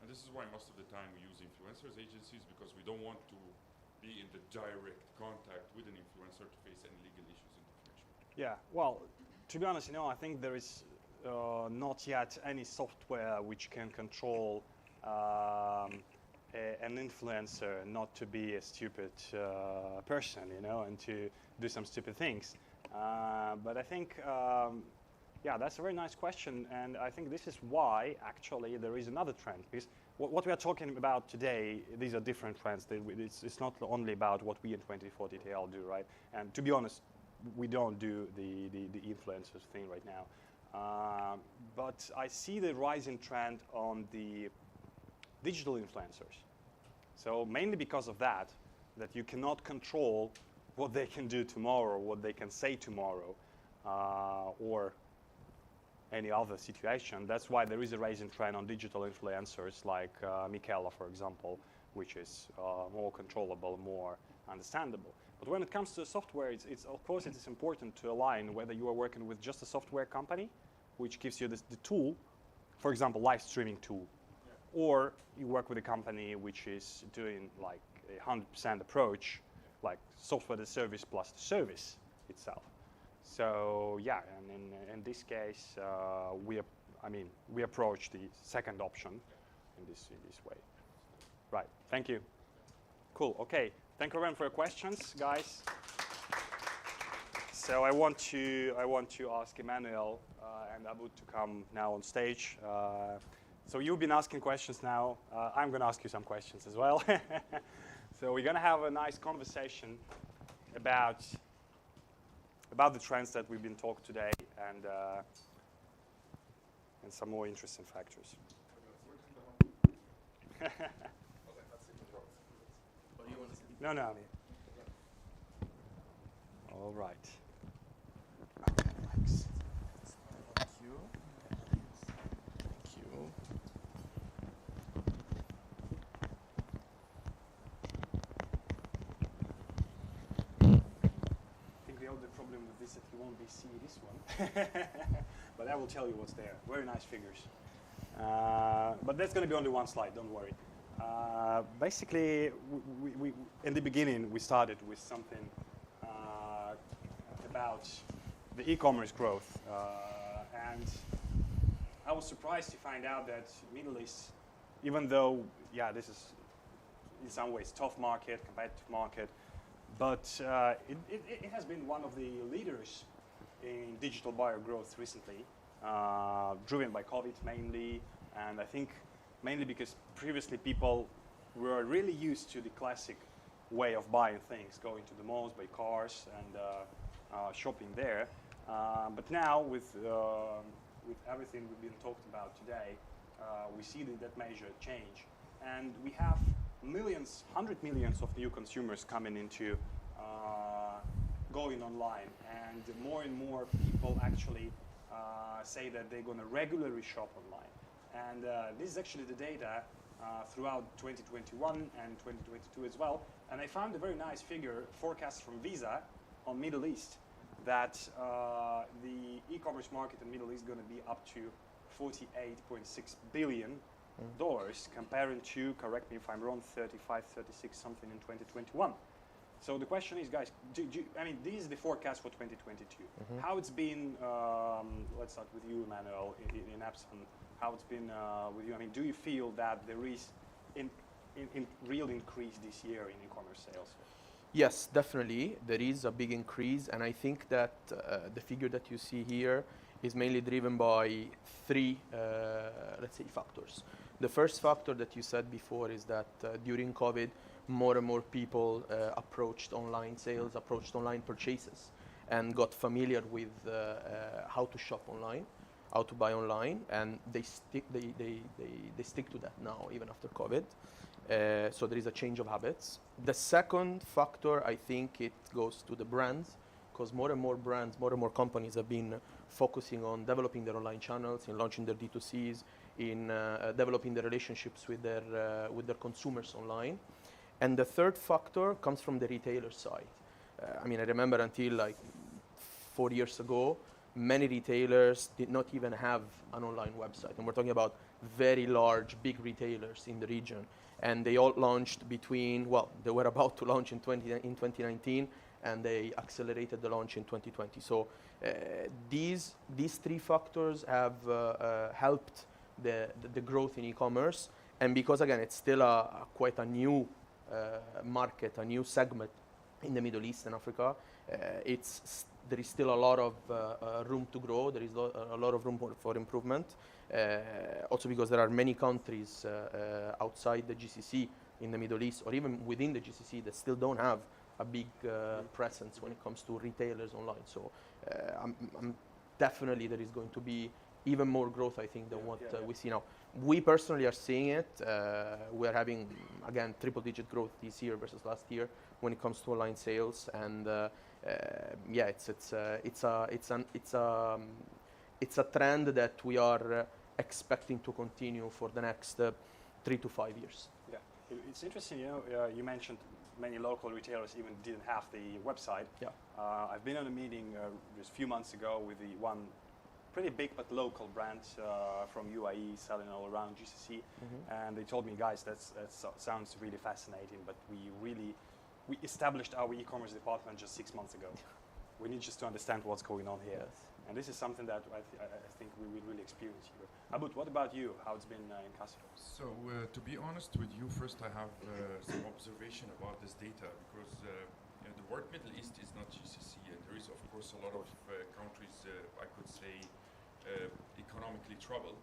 And this is why most of the time we use influencers agencies, because we don't want to be in the direct contact with an influencer to face any legal issues in the future.
Yeah, well, to be honest, I think there is not yet any software which can control an influencer not to be a stupid person, and to do some stupid things. But I think, yeah, that's a very nice question, and I think this is why actually there is another trend, because what we are talking about today, these are different trends. It's not only about what we in 2040 TL do, right? And to be honest, we don't do the influencers thing right now. But I see the rising trend on the digital influencers. So mainly because of that you cannot control what they can do tomorrow, what they can say tomorrow, or any other situation. That's why there is a rising trend on digital influencers like Michela, for example, which is more controllable, more understandable. But when it comes to software, it's of course it is important to align whether you are working with just a software company, which gives you the tool, for example, live streaming tool, or you work with a company which is doing like a 100% approach, like software as a service plus the service itself. So yeah, and in this case, we approach the second option in this way. Right. Thank you. Cool. Okay. Thank you everyone for your questions, guys. So I want to ask Emanuele and Aboud to come now on stage. So you've been asking questions now. I'm going to ask you some questions as well. So we're going to have a nice conversation about the trends that we've been talking today and some more interesting factors. No. All right. Thanks.
Thank you. Thank you.
I think the only problem with this is that you won't be seeing this one. But I will tell you what's there. Very nice figures. But that's going to be only one slide, don't worry. Basically, we in the beginning, we started with something about the e-commerce growth. And I was surprised to find out that Middle East, even though, yeah, this is in some ways tough market, competitive market, but it has been one of the leaders in digital buyer growth recently, driven by COVID mainly, and I think mainly because previously people were really used to the classic way of buying things, going to the malls, buy cars, and shopping there. But now with everything we've been talking about today, we see that measure change, and we have millions, 100 millions of new consumers coming into going online, and more people actually say that they're going to regularly shop online. And this is actually the data throughout 2021 and 2022 as well. And I found a very nice figure, forecast from Visa on Middle East, that the e-commerce market in Middle East is going to be up to $48.6 billion, comparing to, correct me if I'm wrong, 35, 36 something in 2021. So the question is, guys, this is the forecast for 2022. How it's been, let's start with you, Emanuele, in Epson, how it's been with you. Do you feel that there is in real increase this year in e-commerce sales?
Yes, definitely. There is a big increase, and I think that the figure that you see here is mainly driven by three, let's say, factors. The first factor that you said before is that during COVID, more and more people approached online sales, approached online purchases, and got familiar with how to shop online, how to buy online, and they stick to that now, even after COVID. So there is a change of habits. The second factor, I think it goes to the brands, because more and more brands, more and more companies have been focusing on developing their online channels, in launching their D2Cs, in developing their relationships with their consumers online. And the third factor comes from the retailer side. I remember until like 4 years ago, many retailers did not even have an online website. And we're talking about very large, big retailers in the region. And they all launched they were about to launch in 2019, and they accelerated the launch in 2020. So these three factors have helped the growth in e-commerce. And because, again, it's still quite a new market, a new segment in the Middle East and Africa, there is still a lot of room to grow. There is a lot of room for improvement. Also because there are many countries outside the GCC in the Middle East, or even within the GCC, that still don't have a big presence when it comes to retailers online. So definitely there is going to be even more growth, I think, than what we see now. We personally are seeing it. We are having, again, triple-digit growth this year versus last year when it comes to online sales, and yeah, it's a trend that we are expecting to continue for the next 3 to 5 years.
Yeah, it's interesting. You mentioned many local retailers even didn't have the website.
Yeah.
I've been on a meeting just a few months ago with the one pretty big but local brand from UAE selling all around GCC, and they told me, guys, that sounds really fascinating, but we established our e-commerce department just 6 months ago. We need just to understand what's going on here.
Yes.
And this is something that I think we will really experience here. Aboud, what about you? How it's been in CASIO?
So to be honest with you, first I have some observation about this data, because the word Middle East is not GCC, and there is of course a lot of countries, I could say, economically troubled,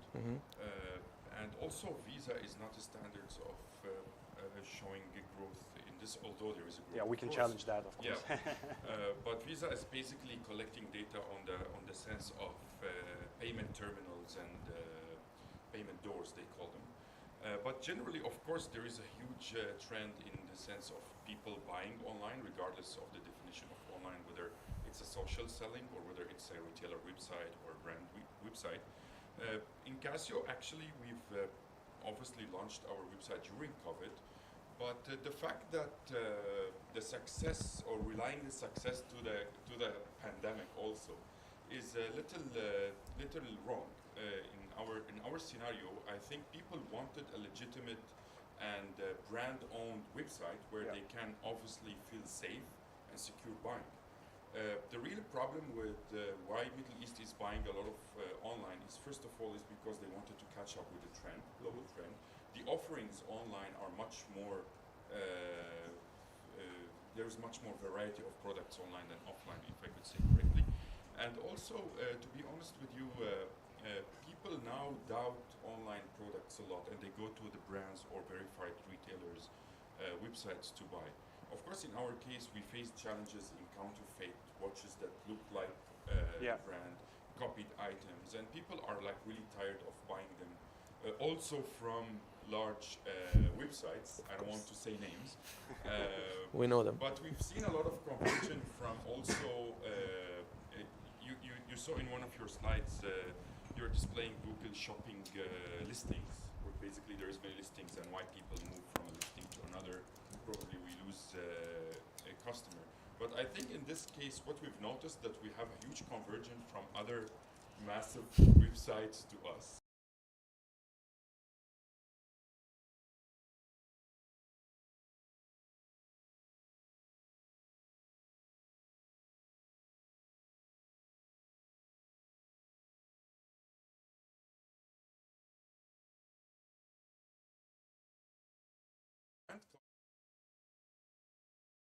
and also visa is not the standards of showing a growth in this, although there is a growth.
Yeah, we can challenge that, of course.
Yeah, but visa is basically collecting data on the sense of payment terminals and payment doors, they call them. But generally, of course, there is a huge trend in the sense of people buying online, regardless of the definition of online, whether it's a social selling or whether it's a retailer website or a brand website. In Casio, actually, we've obviously launched our website during COVID, but the fact that the success, or relying the success to the pandemic also, is a little wrong. In our scenario, I think people wanted a legitimate and brand-owned website where they can obviously feel safe and secure buying. The real problem with why Middle East is buying a lot of online is, first of all, is because they wanted to catch up with the trend, global trend. The offerings online are much more, there's much more variety of products online than offline, if I could say correctly. And also, to be honest with you, people now doubt online products a lot, and they go to the brands or verified retailers' websites to buy. Of course, in our case, we faced challenges in counterfeit watches that look like brand, copied items, and people are like really tired of buying them. Also from large websites, I don't want to say names.
We know them.
But we've seen a lot of conversion from also, you saw in one of your slides, you're displaying Google shopping listings, where basically there is many listings, and why people move from a listing to another. Probably we lose a customer. But I think in this case, what we've noticed, that we have a huge conversion from other massive websites to us.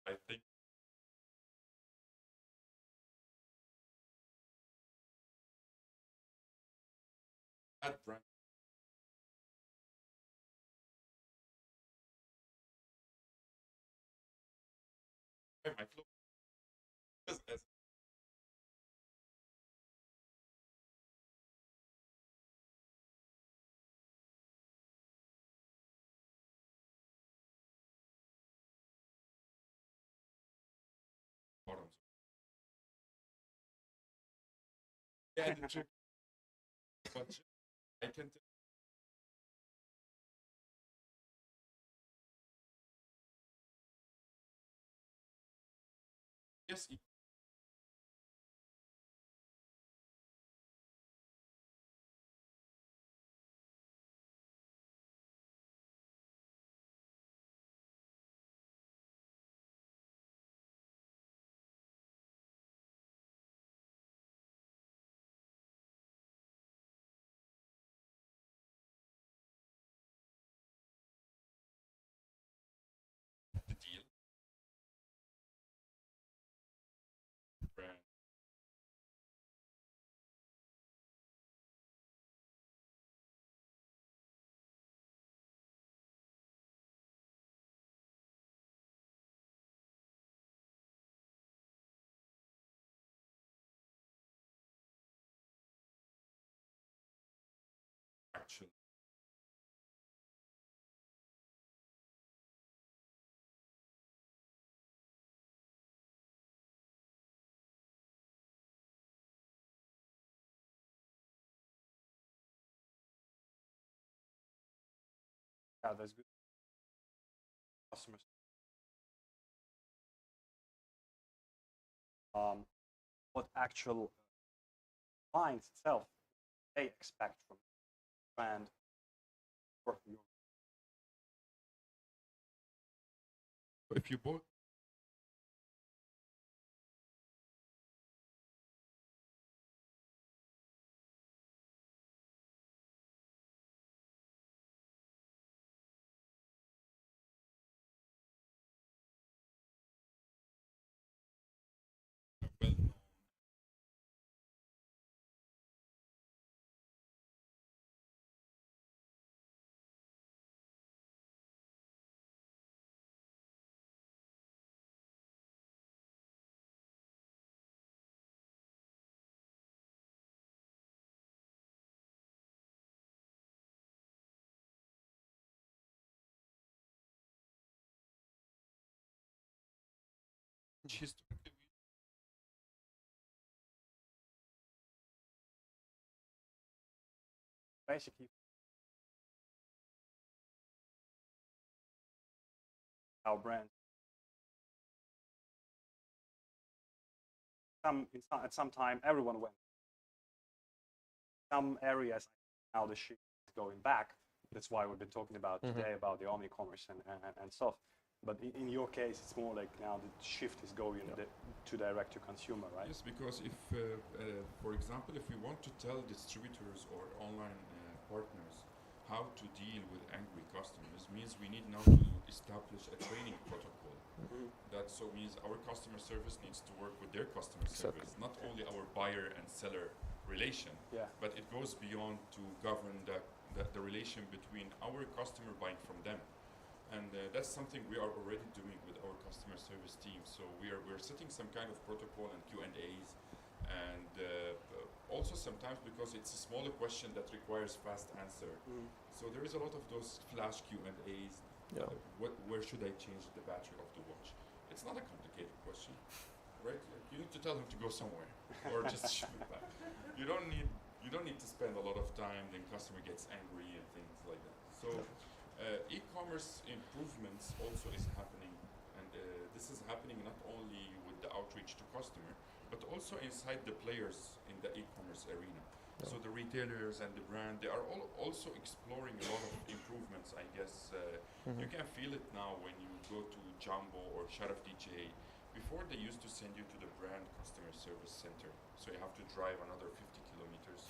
I think that brand. My flow. As bottoms. Yeah, the trick. But I can tell. Yes, the deal. Brand. Actually.
Yeah, there's good customers. What actual clients itself they expect from brand or from your
If you bought well-known historically
basically our brand. At some time, everyone went. Some areas now the shift is going back. That's why we've been talking about today about the omni-commerce and stuff. But in your case, it's more like now the shift is going to direct to consumer, right?
Yes, because if, for example, if we want to tell distributors or online partners how to deal with angry customers, means we need now to establish a training protocol. That so means our customer service needs to work with their customer service, not only our buyer and seller relation, but it goes beyond to govern the relation between our customer buying from them. And that's something we are already doing with our customer service team. So we're setting some kind of protocol and Q&As, and also sometimes because it's a smaller question that requires fast answer. So there is a lot of those flash Q&As. Where should I change the battery of the watch? It's not a complicated question, right? You need to tell him to go somewhere, or just ship it back. You don't need to spend a lot of time. Then customer gets angry and things like that. So. E-commerce improvements also is happening, and this is happening not only with the outreach to customer, but also inside the players in the e-commerce arena. So the retailers and the brand, they are also exploring a lot of improvements, I guess. You can feel it now when you go to Jumbo or Sharaf DJ. Before, they used to send you to the brand customer service center, so you have to drive another 50 kilometers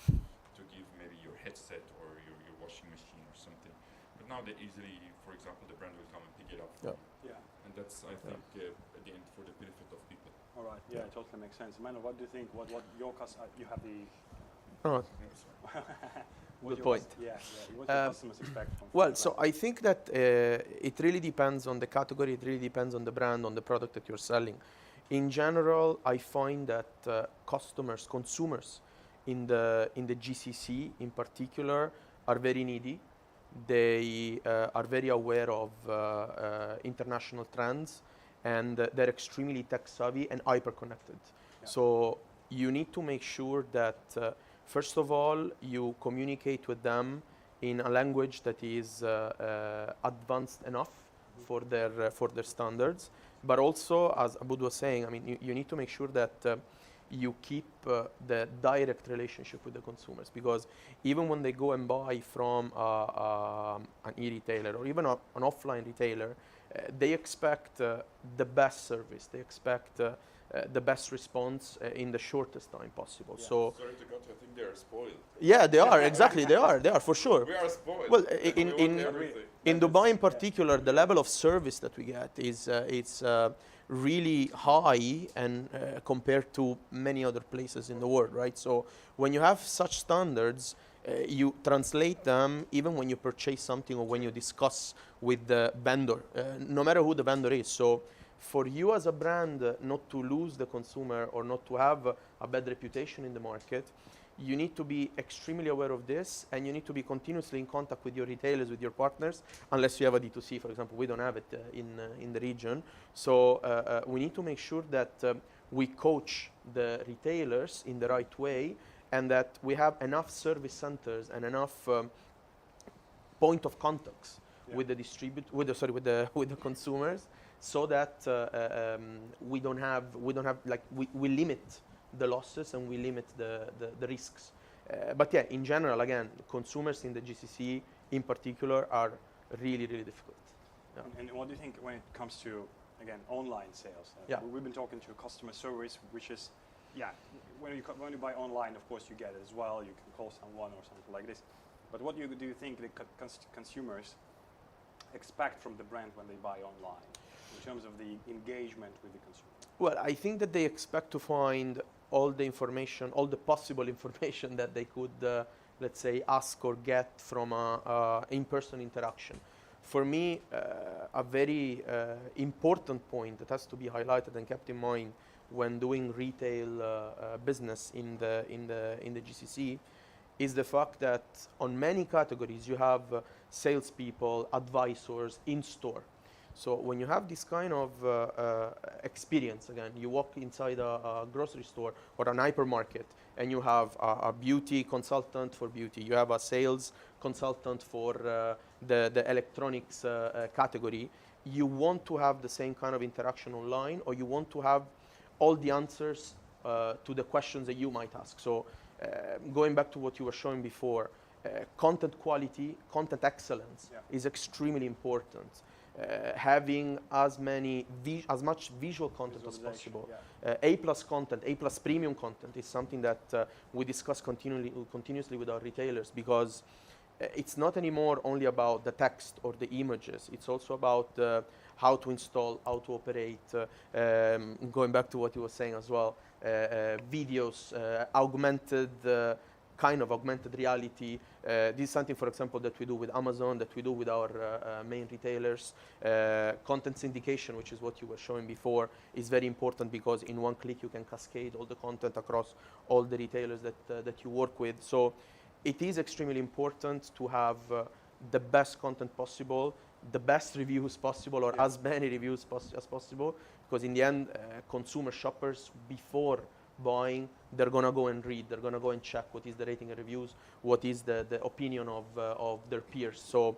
to give maybe your headset or your washing machine or something. But now they easily, for example, the brand will come and pick it up from you. And that's, I think, at the end for the benefit of people.
All right. Yeah, it totally makes sense. Emanuele, what do you think? What your you have the
good point.
What do customers expect from
well, so I think that it really depends on the category. It really depends on the brand, on the product that you're selling. In general, I find that consumers in the GCC in particular are very needy. They are very aware of international trends, and they're extremely tech savvy and hyper connected. So you need to make sure that first of all you communicate with them in a language that is advanced enough for their standards. But also, as Aboud was saying, I mean, you need to make sure that you keep the direct relationship with the consumers, because even when they go and buy from an e-retailer or even an offline retailer, they expect the best service. They expect the best response in the shortest time possible. So
sorry to cut you, I think they are spoiled.
Yeah, they are, exactly, they are for sure.
We are spoiled.
Well, in Dubai in particular, the level of service that we get is really high and compared to many other places in the world, right? So when you have such standards, you translate them even when you purchase something or when you discuss with the vendor, no matter who the vendor is. So for you as a brand not to lose the consumer or not to have a bad reputation in the market, you need to be extremely aware of this, and you need to be continuously in contact with your retailers, with your partners, unless you have a D2C, for example. We don't have it in the region. So we need to make sure that we coach the retailers in the right way, and that we have enough service centers and enough point of contacts with the with the consumers, so that we don't have like we limit the losses and we limit the risks. But yeah, in general, again, consumers in the GCC in particular are really difficult. Yeah.
And what do you think when it comes to, again, online sales?
Yeah.
We've been talking to customer service, which is, yeah, when you buy online, of course, you get it as well. You can call someone or something like this. But what do you think the consumers expect from the brand when they buy online in terms of the engagement with the consumer?
Well, I think that they expect to find all the information, all the possible information that they could, let's say, ask or get from a in-person interaction. For me, a very important point that has to be highlighted and kept in mind when doing retail business in the GCC is the fact that on many categories you have salespeople, advisors in store. So when you have this kind of experience, again, you walk inside a grocery store or an hypermarket and you have a beauty consultant for beauty, you have a sales consultant for the electronics category, you want to have the same kind of interaction online, or you want to have all the answers to the questions that you might ask. So going back to what you were showing before, content quality, content excellence is extremely important. Having as much visual content as possible. A+ content, A+ premium content is something that we discuss continuously with our retailers, because it's not anymore only about the text or the images. It's also about how to install, how to operate. Going back to what you were saying as well, videos, augmented reality. This is something, for example, that we do with Amazon, that we do with our main retailers. Content syndication, which is what you were showing before, is very important, because in one click you can cascade all the content across all the retailers that you work with. So it is extremely important to have the best content possible, the best reviews possible, or as many reviews as possible, because in the end, consumer shoppers, before buying, they're gonna go and read, they're gonna go and check what is the rating and reviews, what is the opinion of their peers. So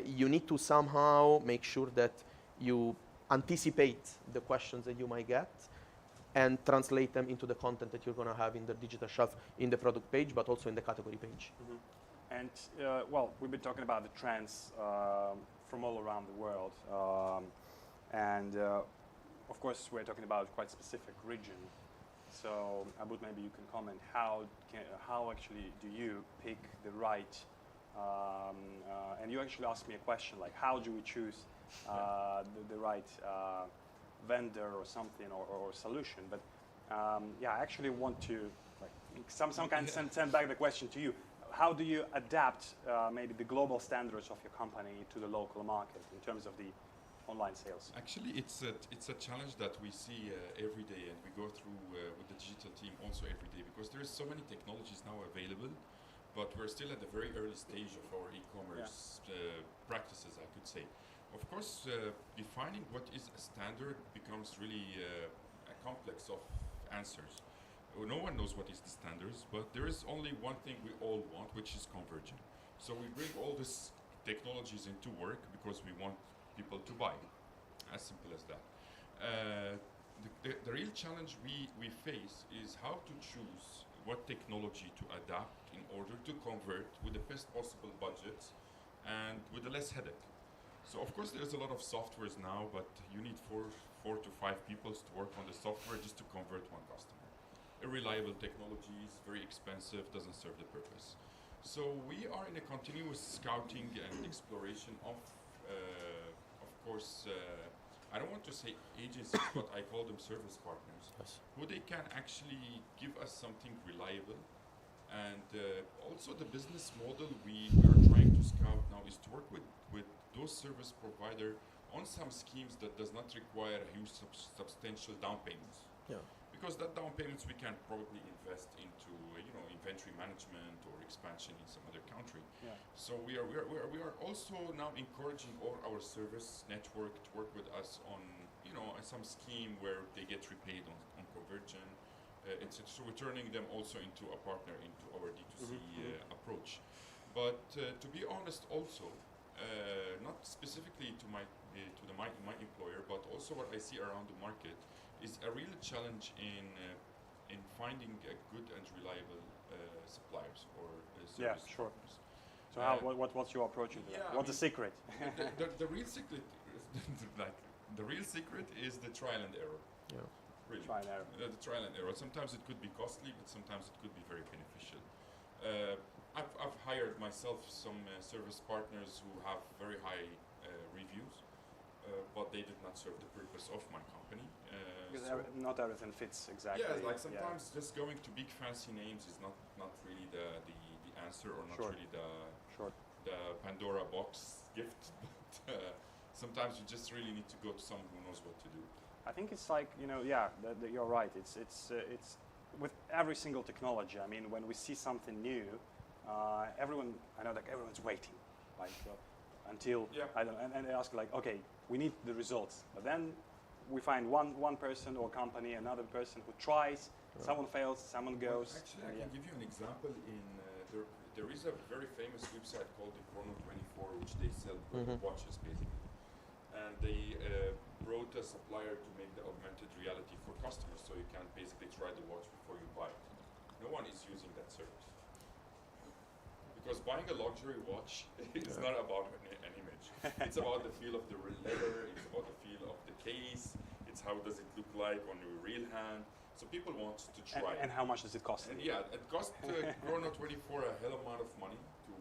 you need to somehow make sure that you anticipate the questions that you might get and translate them into the content that you're gonna have in the digital shelf, in the product page, but also in the category page.
Mm-hmm. And well, we've been talking about the trends from all around the world, and of course we're talking about quite specific region. So Aboud, maybe you can comment how actually do you pick the right, and you actually asked me a question like, how do we choose the right vendor or something, or solution? But yeah, I actually want to send back the question to you. How do you adapt maybe the global standards of your company to the local market in terms of the online sales?
Actually, it's a challenge that we see every day, and we go through with the digital team also every day, because there is so many technologies now available, but we're still at the very early stage of our e-commerce practices, I could say. Of course, defining what is a standard becomes really a complex of answers. No one knows what is the standards, but there is only one thing we all want, which is convergence. So we bring all these technologies into work because we want people to buy. As simple as that. The real challenge we face is how to choose what technology to adapt in order to convert with the best possible budgets and with the less headache. So of course there's a lot of softwares now, but you need four to five people to work on the software just to convert one customer. Irreliable technology is very expensive, doesn't serve the purpose. So we are in a continuous scouting and exploration of course, I don't want to say agencies, but I call them service partners, who they can actually give us something reliable. And also the business model we are trying to scout now is to work with those service provider on some schemes that does not require huge substantial down payments.
Yeah.
Because that down payments we can probably invest into inventory management or expansion in some other country.
Yeah.
So we are also now encouraging all our service network to work with us on some scheme where they get repaid on conversion. So we're turning them also into a partner into our D2C approach. But to be honest, also not my employer, but also what I see around the market is a real challenge in finding a good and reliable suppliers or
Yeah,
service
sure.
partners.
So how, what's your approach to that?
Yeah, I
What's the
mean,
secret?
the real secret, like the real secret, is the trial and error.
Yeah.
Really.
Trial and error.
The trial and error. Sometimes it could be costly, but sometimes it could be very beneficial. I've hired myself some service partners who have very high reviews, but they did not serve the purpose of my company.
Because
so
not everything fits exactly.
yeah, like sometimes just going to big fancy names is not really the answer, or not
Sure.
really
Sure.
the Pandora box gift. But sometimes you just really need to go to someone who knows what to do.
I think it's like, yeah, you're right. It's with every single technology. I mean, when we see something new, everyone's waiting, like until
Yeah.
I don't know, and they ask like, okay, we need the results. But then we find one person or company, another person who tries. Someone fails, someone goes.
Well, actually, I
yeah.
can give you an example. There is a very famous website called the Chrono24, which they sell watches basically, and they brought a supplier to make the augmented reality for customers, so you can basically try the watch before you buy it. No one is using that service because buying a luxury watch is not about an image. It's about the feel of the leather. It's about the feel of the case. It's how does it look like on your real hand. So people want to try.
And how much does it cost?
And yeah, it cost Chrono24 a hell amount of money to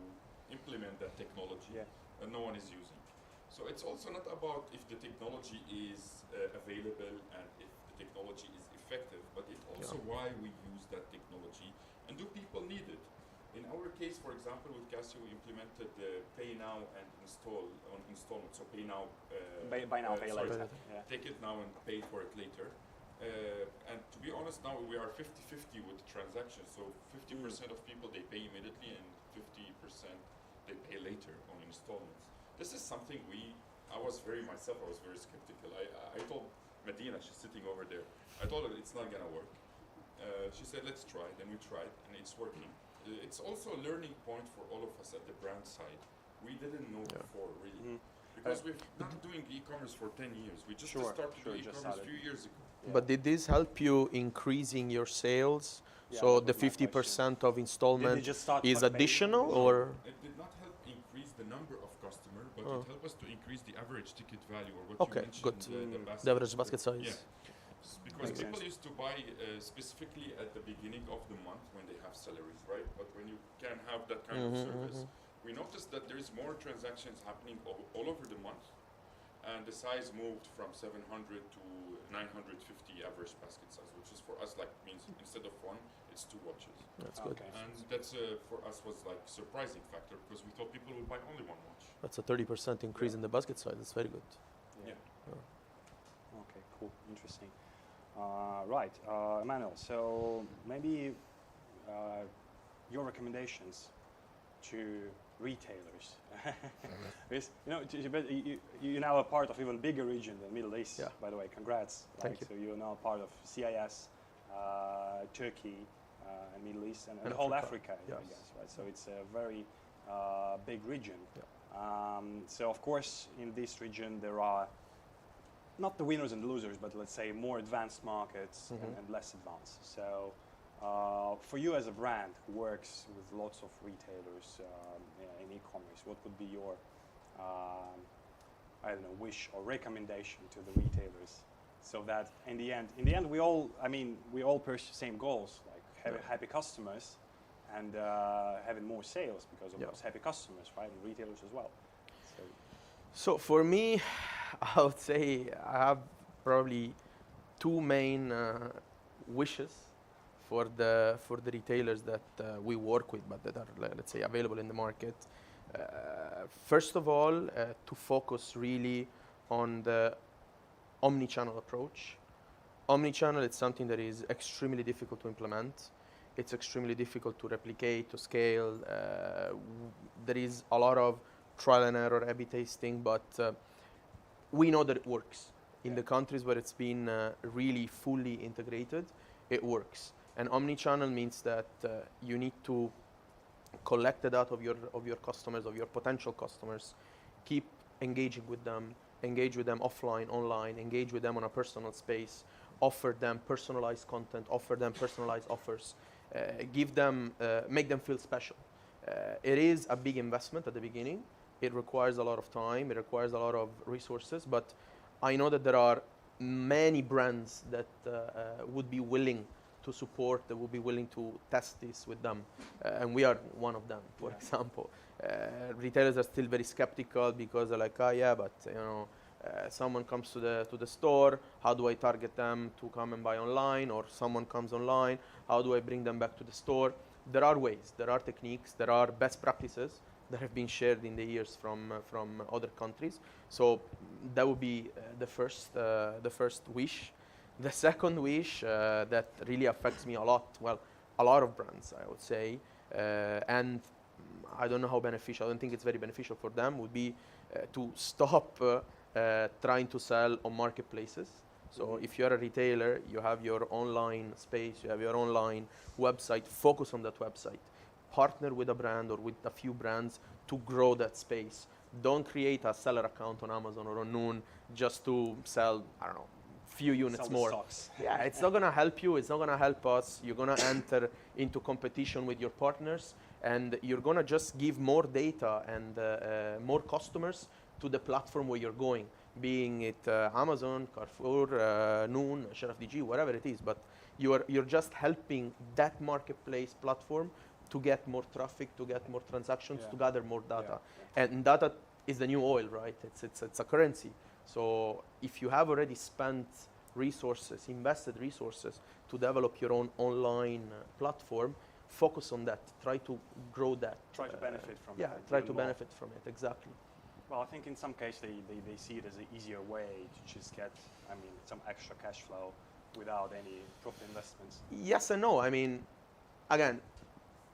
implement that technology, and no one is using. So it's also not about if the technology is available and if the technology is effective, but it's also why we use that technology and do people need it. In our case, for example, with Casio, we implemented pay now and install on installment. So pay now,
Buy now, pay
sorry,
later. Yeah.
take it now and pay for it later. And to be honest, now we are 50-50 with the transactions. So 50% of people, they pay immediately, and 50% they pay later on installments. This is something I was very skeptical. I told Medina, she's sitting over there, I told her it's not gonna work. She said, let's try, then we tried, and it's working. It's also a learning point for all of us at the brand side. We didn't know before, really. Because we've not doing e-commerce for 10 years. We just started doing e-commerce a few years ago.
Yeah.
But did this help you increasing your sales?
Yeah,
So
that
the
was my question.
50% of installment
Did they just start
is
by paying?
additional, or?
It did not help increase the number of customers, but it helped us to increase the average ticket value, or what
Okay,
you mentioned,
good.
the basket.
The average basket size.
Yeah. Because
Makes
people
sense.
used to buy specifically at the beginning of the month when they have salaries, right? But when you can have that kind of service, we noticed that there is more transactions happening all over the month, and the size moved from 700 to 950 average basket size, which is for us like means instead of one, it's 2 watches.
That's good.
Okay.
And that's for us was like surprising factor because we thought people would buy only 1 watch.
That's a 30% increase in the basket size. That's very good.
Yeah.
Okay, cool, interesting. Right, Emanuele, so maybe your recommendations to retailers. Because, you're now a part of even bigger region than Middle East,
Yeah.
by the way, congrats.
Thank you.
So you're now part of CIS, Turkey, and Middle East, and
And
whole
Africa,
Africa, I
yes.
guess, right? So it's a very big region.
Yeah.
So of course, in this region, there are not the winners and losers, but let's say more advanced markets and less advanced. So for you as a brand who works with lots of retailers in e-commerce, what would be your, wish or recommendation to the retailers, so that in the end, we all pursue the same goals, like having happy customers and having more sales because of those happy customers, right, and retailers as well.
So for me, I would say I have probably 2 main wishes for the retailers that we work with, but that are, let's say, available in the market. First of all, to focus really on the omni-channel approach. Omni-channel is something that is extremely difficult to implement. It's extremely difficult to replicate, to scale. There is a lot of trial and error, A/B testing, but we know that it works. In the countries where it's been really fully integrated, it works. And omni-channel means that you need to collect the data of your customers, of your potential customers, keep engage with them offline, online, engage with them on a personal space, offer them personalized content, offer them personalized offers, give them, make them feel special. It is a big investment at the beginning. It requires a lot of time. It requires a lot of resources. But I know that there are many brands that would be willing to support, that would be willing to test this with them. And we are one of them, for example. Retailers are still very skeptical because they're like, oh yeah, but you know, someone comes to the store, how do I target them to come and buy online? Or someone comes online, how do I bring them back to the store? There are ways, there are techniques, there are best practices that have been shared in the years from other countries. So that would be the first wish. The second wish that really affects me a lot, well, a lot of brands, I would say, and I don't know how beneficial, I don't think it's very beneficial for them, would be to stop trying to sell on marketplaces. So if you're a retailer, you have your online space, you have your online website, focus on that website. Partner with a brand or with a few brands to grow that space. Don't create a seller account on Amazon or on Noon just to sell, I don't know, few units
Sell
more.
Stocks.
Yeah, it's not gonna help you, it's not gonna help us. You're gonna enter into competition with your partners and you're gonna just give more data and more customers to the platform where you're going, being it Amazon, Carrefour, Noon, Sharaf DG, whatever it is. But you're just helping that marketplace platform to get more traffic, to get more transactions, to gather more data. And data is the new oil, right? It's a currency. So if you have already spent resources, invested resources to develop your own online platform, focus on that. Try to grow that.
Try to benefit from it.
Yeah, try to benefit from it, exactly.
Well, I think in some case they see it as an easier way to just get, I mean, some extra cash flow without any profit investments.
Yes and no. I mean, again,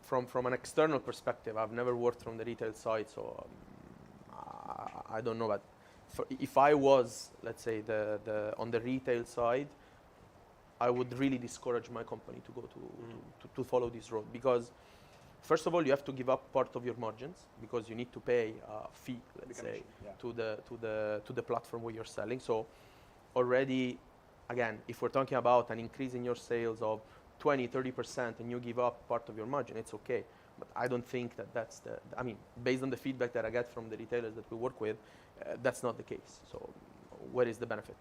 from an external perspective, I've never worked from the retail side, so I don't know. But if I was, let's say, on the retail side, I would really discourage my company to go to follow this road, because first of all, you have to give up part of your margins because you need to pay a fee, let's say, to the platform where you're selling. So already, again, if we're talking about an increase in your sales of 20-30% and you give up part of your margin, it's okay. But I don't think that's I mean, based on the feedback that I get from the retailers that we work with, that's not the case. So where is the benefit?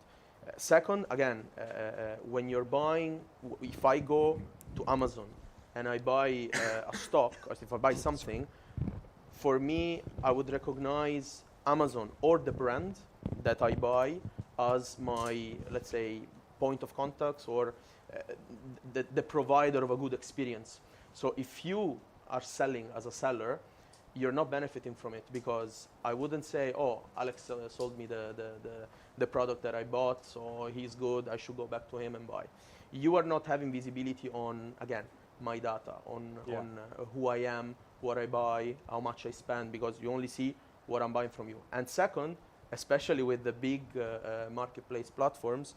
Second, again, when you're buying, if I go to Amazon and I buy a stock, or if I buy something, for me, I would recognize Amazon or the brand that I buy as my, let's say, point of contact or the provider of a good experience. So if you are selling as a seller, you're not benefiting from it, because I wouldn't say, oh, Alex sold me the product that I bought, so he's good, I should go back to him and buy. You are not having visibility on, again, my data, on who I am, what I buy, how much I spend, because you only see what I'm buying from you. And second, especially with the big marketplace platforms,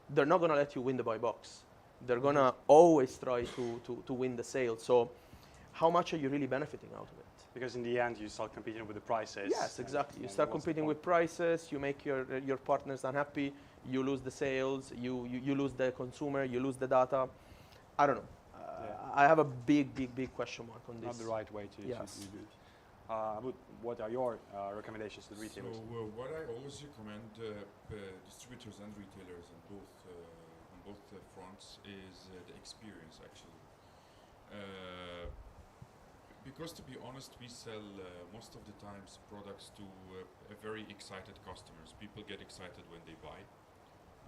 they're not gonna let you win the buy box. They're gonna always try to win the sale. So how much are you really benefiting out of it?
Because in the end, you start competing with the prices.
Yes, exactly. You start competing with prices, you make your partners unhappy, you lose the sales, you lose the consumer, you lose the data. I don't know. I have a big question mark on this.
Not the right way to do it. Aboud, what are your recommendations to the retailers?
So what I always recommend distributors and retailers on both fronts is the experience, actually. Because to be honest, we sell most of the times products to very excited customers. People get excited when they buy,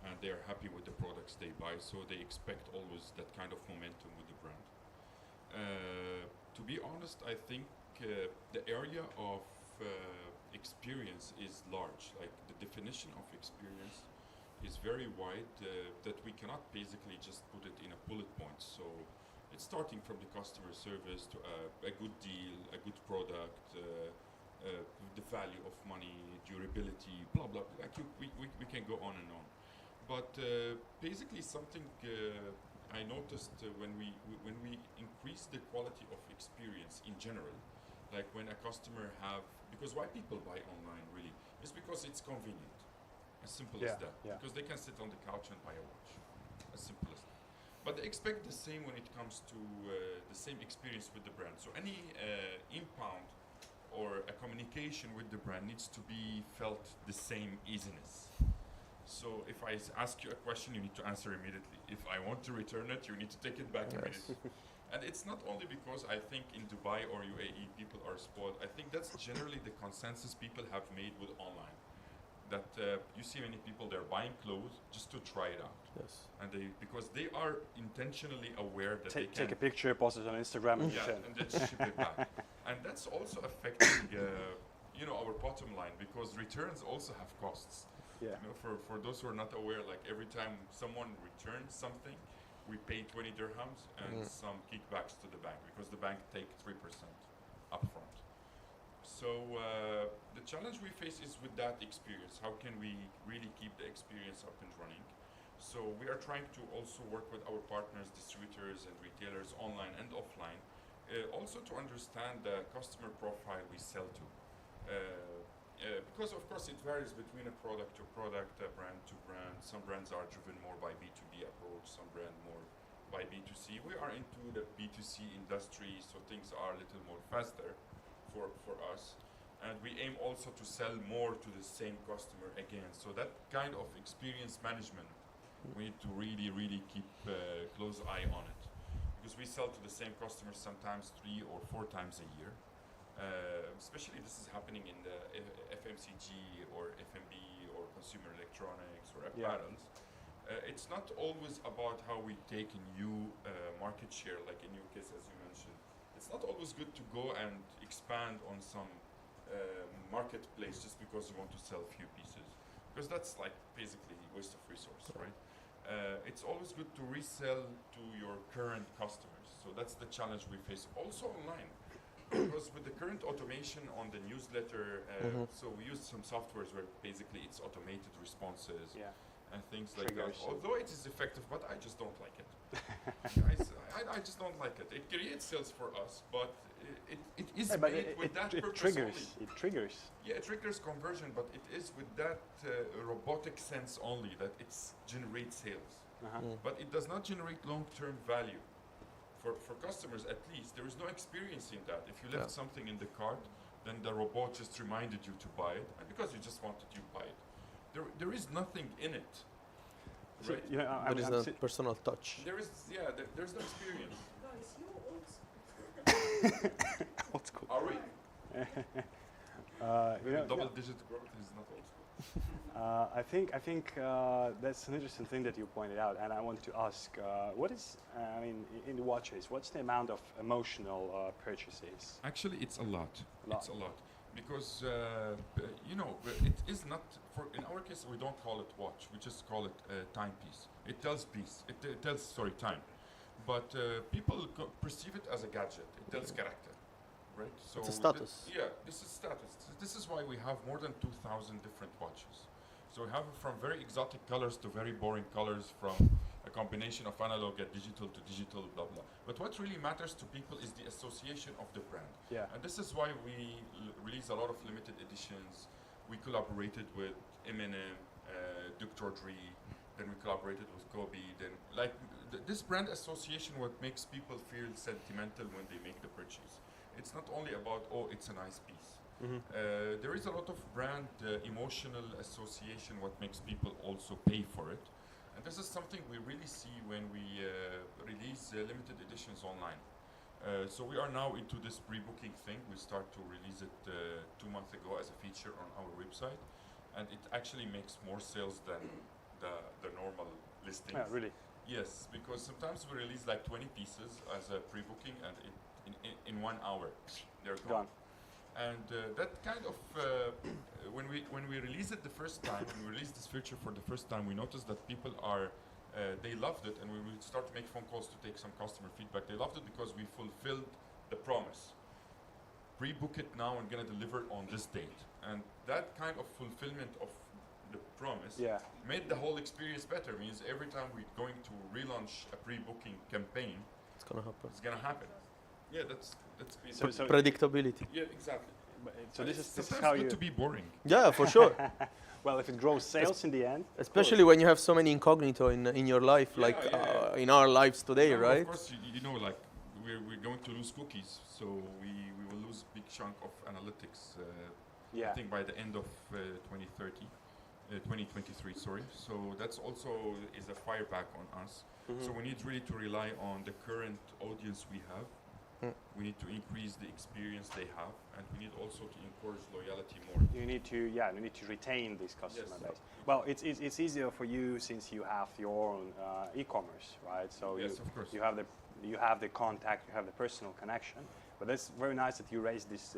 and they're happy with the products they buy, so they expect always that kind of momentum with the brand. To be honest, I think the area of experience is large. Like, the definition of experience is very wide, that we cannot basically just put it in a bullet point. So it's starting from the customer service to a good deal, a good product, the value of money, durability, blah blah. Like we can go on and on. But basically, something I noticed when we increase the quality of experience in general, like when a customer because why people buy online really is because because it's convenient. As simple
Yeah,
as that.
yeah.
Because they can sit on the couch and buy a watch. As simple as that. But they expect the same when it comes to the same experience with the brand. So any impound or a communication with the brand needs to be felt the same easiness. So if I ask you a question, you need to answer immediately. If I want to return it, you need to take it back immediately. And it's not only because I think in Dubai or UAE people are spoiled. I think that's generally the consensus people have made with online. That you see many people, they're buying clothes just to try it out.
Yes.
And because they are intentionally aware that they can
Take a picture, post it on Instagram, and
yeah,
return.
and then ship it back. And that's also affecting, our bottom line, because returns also have costs.
Yeah.
For those who are not aware, like every time someone returns something, we pay 20 dirhams and some kickbacks to the bank, because the bank take 3% upfront. So the challenge we face is with that experience. How can we really keep the experience up and running? So we are trying to also work with our partners, distributors and retailers online and offline, also to understand the customer profile we sell to. Because of course it varies between a product to product, brand to brand. Some brands are driven more by B2B approach, some brand more by B2C. We are into the B2C industry, so things are a little more faster for us. And we aim also to sell more to the same customer again. So that kind of experience management, we need to really, really keep a close eye on it. Because we sell to the same customers sometimes 3 or 4 times a year. Especially this is happening in the FMCG or FMB or consumer electronics or apparels. It's not always about how we take a new market share, like in your case, as you mentioned. It's not always good to go and expand on some marketplace just because you want to sell a few pieces, because that's like basically waste of resource, right? It's always good to resell to your current customers. So that's the challenge we face also online. Because with the current automation on the newsletter, so we use some softwares where basically it's automated responses and things like that. Although it is effective, but I just don't like it. I just don't like it. It creates sales for us, but it is made with that purpose only.
It triggers.
Yeah, it triggers conversion, but it is with that robotic sense only that it generates sales. But it does not generate long-term value. For customers, at least, there is no experience in that. If you left something in the cart, then the robot just reminded you to buy it, and because you just wanted to buy it. There is nothing in it.
So,
Right?
There is a personal touch.
There's no experience.
Guys, you old school.
Old school.
Are we? Double-digit growth is not old school.
I think that's an interesting thing that you pointed out, and I want to ask, what is, in the watches, what's the amount of emotional purchases?
Actually, it's a lot. It's a lot. Because, it is not, in our case, we don't call it watch, we just call it timepiece. It tells time. But people perceive it as a gadget. It tells character, right? So
it's a status.
This is status. This is why we have more than 2,000 different watches. So we have from very exotic colors to very boring colors, from a combination of analog and digital to digital, blah, blah. But what really matters to people is the association of the brand.
Yeah.
And this is why we release a lot of limited editions. We collaborated with Eminem, Dr. Dre, then we collaborated with Kobe. Then, this brand association, what makes people feel sentimental when they make the purchase. It's not only about, it's a nice piece. There is a lot of brand emotional association, what makes people also pay for it. And this is something we really see when we release limited editions online. So we are now into this pre-booking thing. We start to release it 2 months ago as a feature on our website. And it actually makes more sales than the normal listings.
Yeah, really?
Yes, because sometimes we release like 20 pieces as a pre-booking, and in 1 hour, they're gone. And that kind of, when we release it the first time, when we release this feature for the first time, we noticed that people they loved it, and we would start to make phone calls to take some customer feedback. They loved it because we fulfilled the promise. Pre-book it now and gonna deliver it on this date. And that kind of fulfillment of the promise made the whole experience better. Means every time we're going to relaunch a pre-booking campaign,
It's gonna happen.
it's gonna happen. Yeah, that's
So
predictability.
yeah, exactly.
So this is
Sometimes
how
good
you.
to be boring.
Yeah, for sure.
Well, if it grows sales in the end. of
Especially
course.
when you have so many incognito in your life,
Yeah,
like
yeah.
in our lives today,
No,
right?
Of course, you know, like we're going to lose cookies, so we will lose big chunk of analytics.
Yeah.
I think by the end of 2030, 2023, sorry. So that's also is a fireback on us. So we need really to rely on the current audience we have. We need to increase the experience they have, and we need also to encourage loyalty more.
You need to retain this customer
Yes.
base. Well, it's easier for you since you have your own e-commerce, right? So
Yes, of course.
you have the contact, you have the personal connection. But that's very nice that you raised this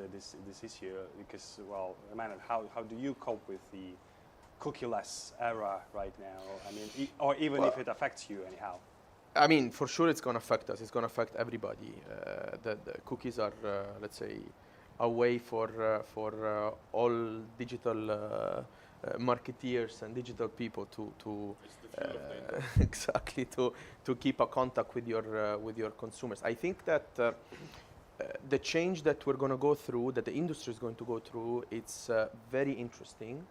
issue because, well, Emanuele, how do you cope with the cookieless era right now? I mean, or even if it affects you anyhow.
I mean, for sure, it's going to affect us. It's going to affect everybody. The cookies are, let's say, a way for all digital marketeers and digital people to
It's the fuel of the industry.
exactly to keep a contact with your consumers. I think that the change that we're going to go through, that the industry is going to go through, it's very interesting,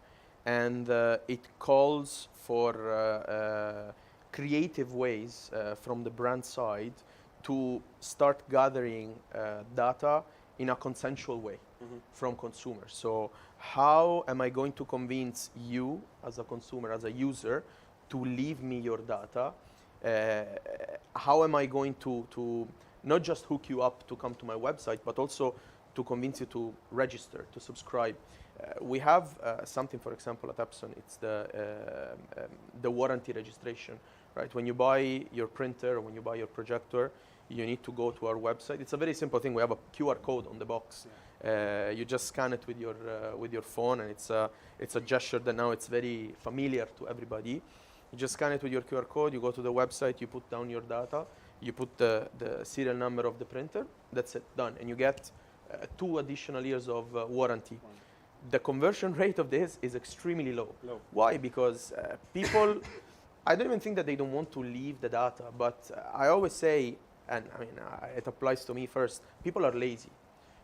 and it calls for creative ways from the brand side to start gathering data in a consensual way from consumers. So how am I going to convince you as a consumer, as a user, to leave me your data? How am I going to not just hook you up to come to my website, but also to convince you to register, to subscribe? We have something, for example, at Epson. It's the warranty registration, right? When you buy your printer or when you buy your projector, you need to go to our website. It's a very simple thing. We have a QR code on the box. You just scan it with your phone, and it's a gesture that now it's very familiar to everybody. You just scan it with your QR code. You go to the website. You put down your data. You put the serial number of the printer. That's it, done, and you get 2 additional years of warranty. The conversion rate of this is extremely low. Why? Because people, I don't even think that they don't want to leave the data, but I always say, and I mean, it applies to me first, people are lazy.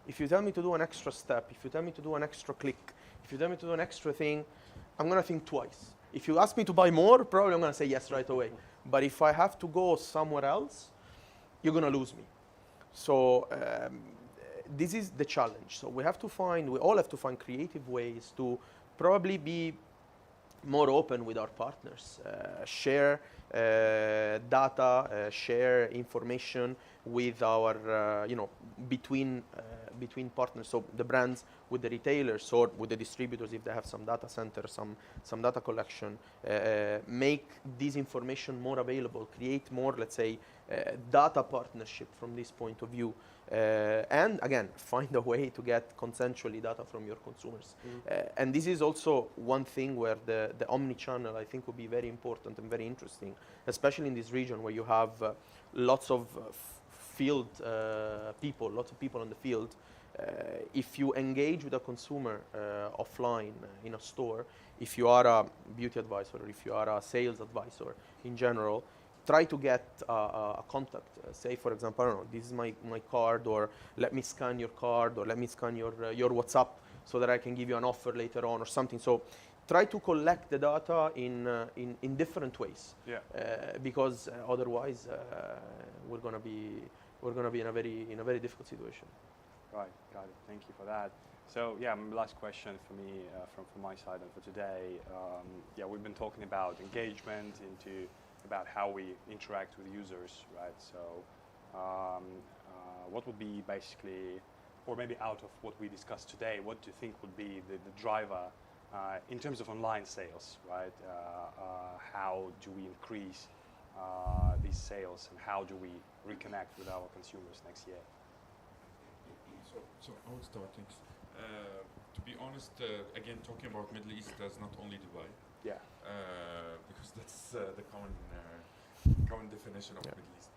If you tell me to do an extra step, if you tell me to do an extra click, if you tell me to do an extra thing, I'm going to think twice. If you ask me to buy more, probably I'm going to say yes right away. But if I have to go somewhere else, you're going to lose me. So this is the challenge. So we all have to find creative ways to probably be more open with our partners, share data, share information with our, between partners. So the brands with the retailers or with the distributors, if they have some data center, some data collection, make this information more available, create more, let's say, data partnership from this point of view. And again, find a way to get consensually data from your consumers. And this is also one thing where the omni-channel, I think, will be very important and very interesting, especially in this region where you have lots of field people, lots of people on the field. If you engage with a consumer offline in a store, if you are a beauty advisor, or if you are a sales advisor in general, try to get a contact. Say, for example, I don't know, this is my card, or let me scan your card, or let me scan your WhatsApp so that I can give you an offer later on or something. So try to collect the data in different ways. Because otherwise we're gonna be in a very difficult situation.
Right, got it. Thank you for that. So yeah, last question for me from my side and for today. We've been talking about engagement, about how we interact with users, right? So what would be basically, or maybe out of what we discussed today, what do you think would be the driver in terms of online sales, right? How do we increase these sales, and how do we reconnect with our consumers next year?
So I would start things. To be honest, again, talking about Middle East as not only Dubai.
Yeah.
Because that's the common definition of Middle East.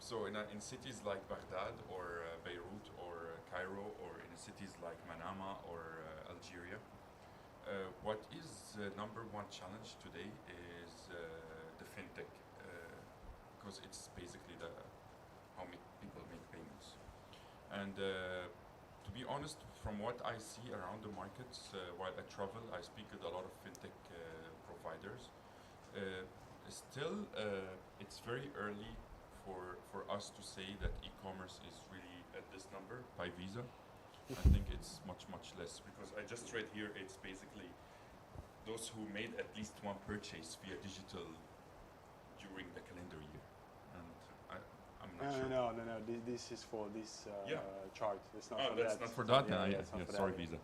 So in cities like Baghdad or Beirut or Cairo, or in cities like Manama or Algeria, what is the #1 challenge today is the fintech, because it's basically how people make payments. And to be honest, from what I see around the markets while I travel, I speak with a lot of fintech providers. Still, it's very early for us to say that e-commerce is really at this number by Visa. I think it's much less, because I just read here it's basically those who made at least one purchase via digital during the calendar year. And I'm not sure.
No. This is for this
Yeah.
chart. It's not
Oh,
for
that's
that.
not for that?
Yeah, it's not for
sorry,
that.
Visa.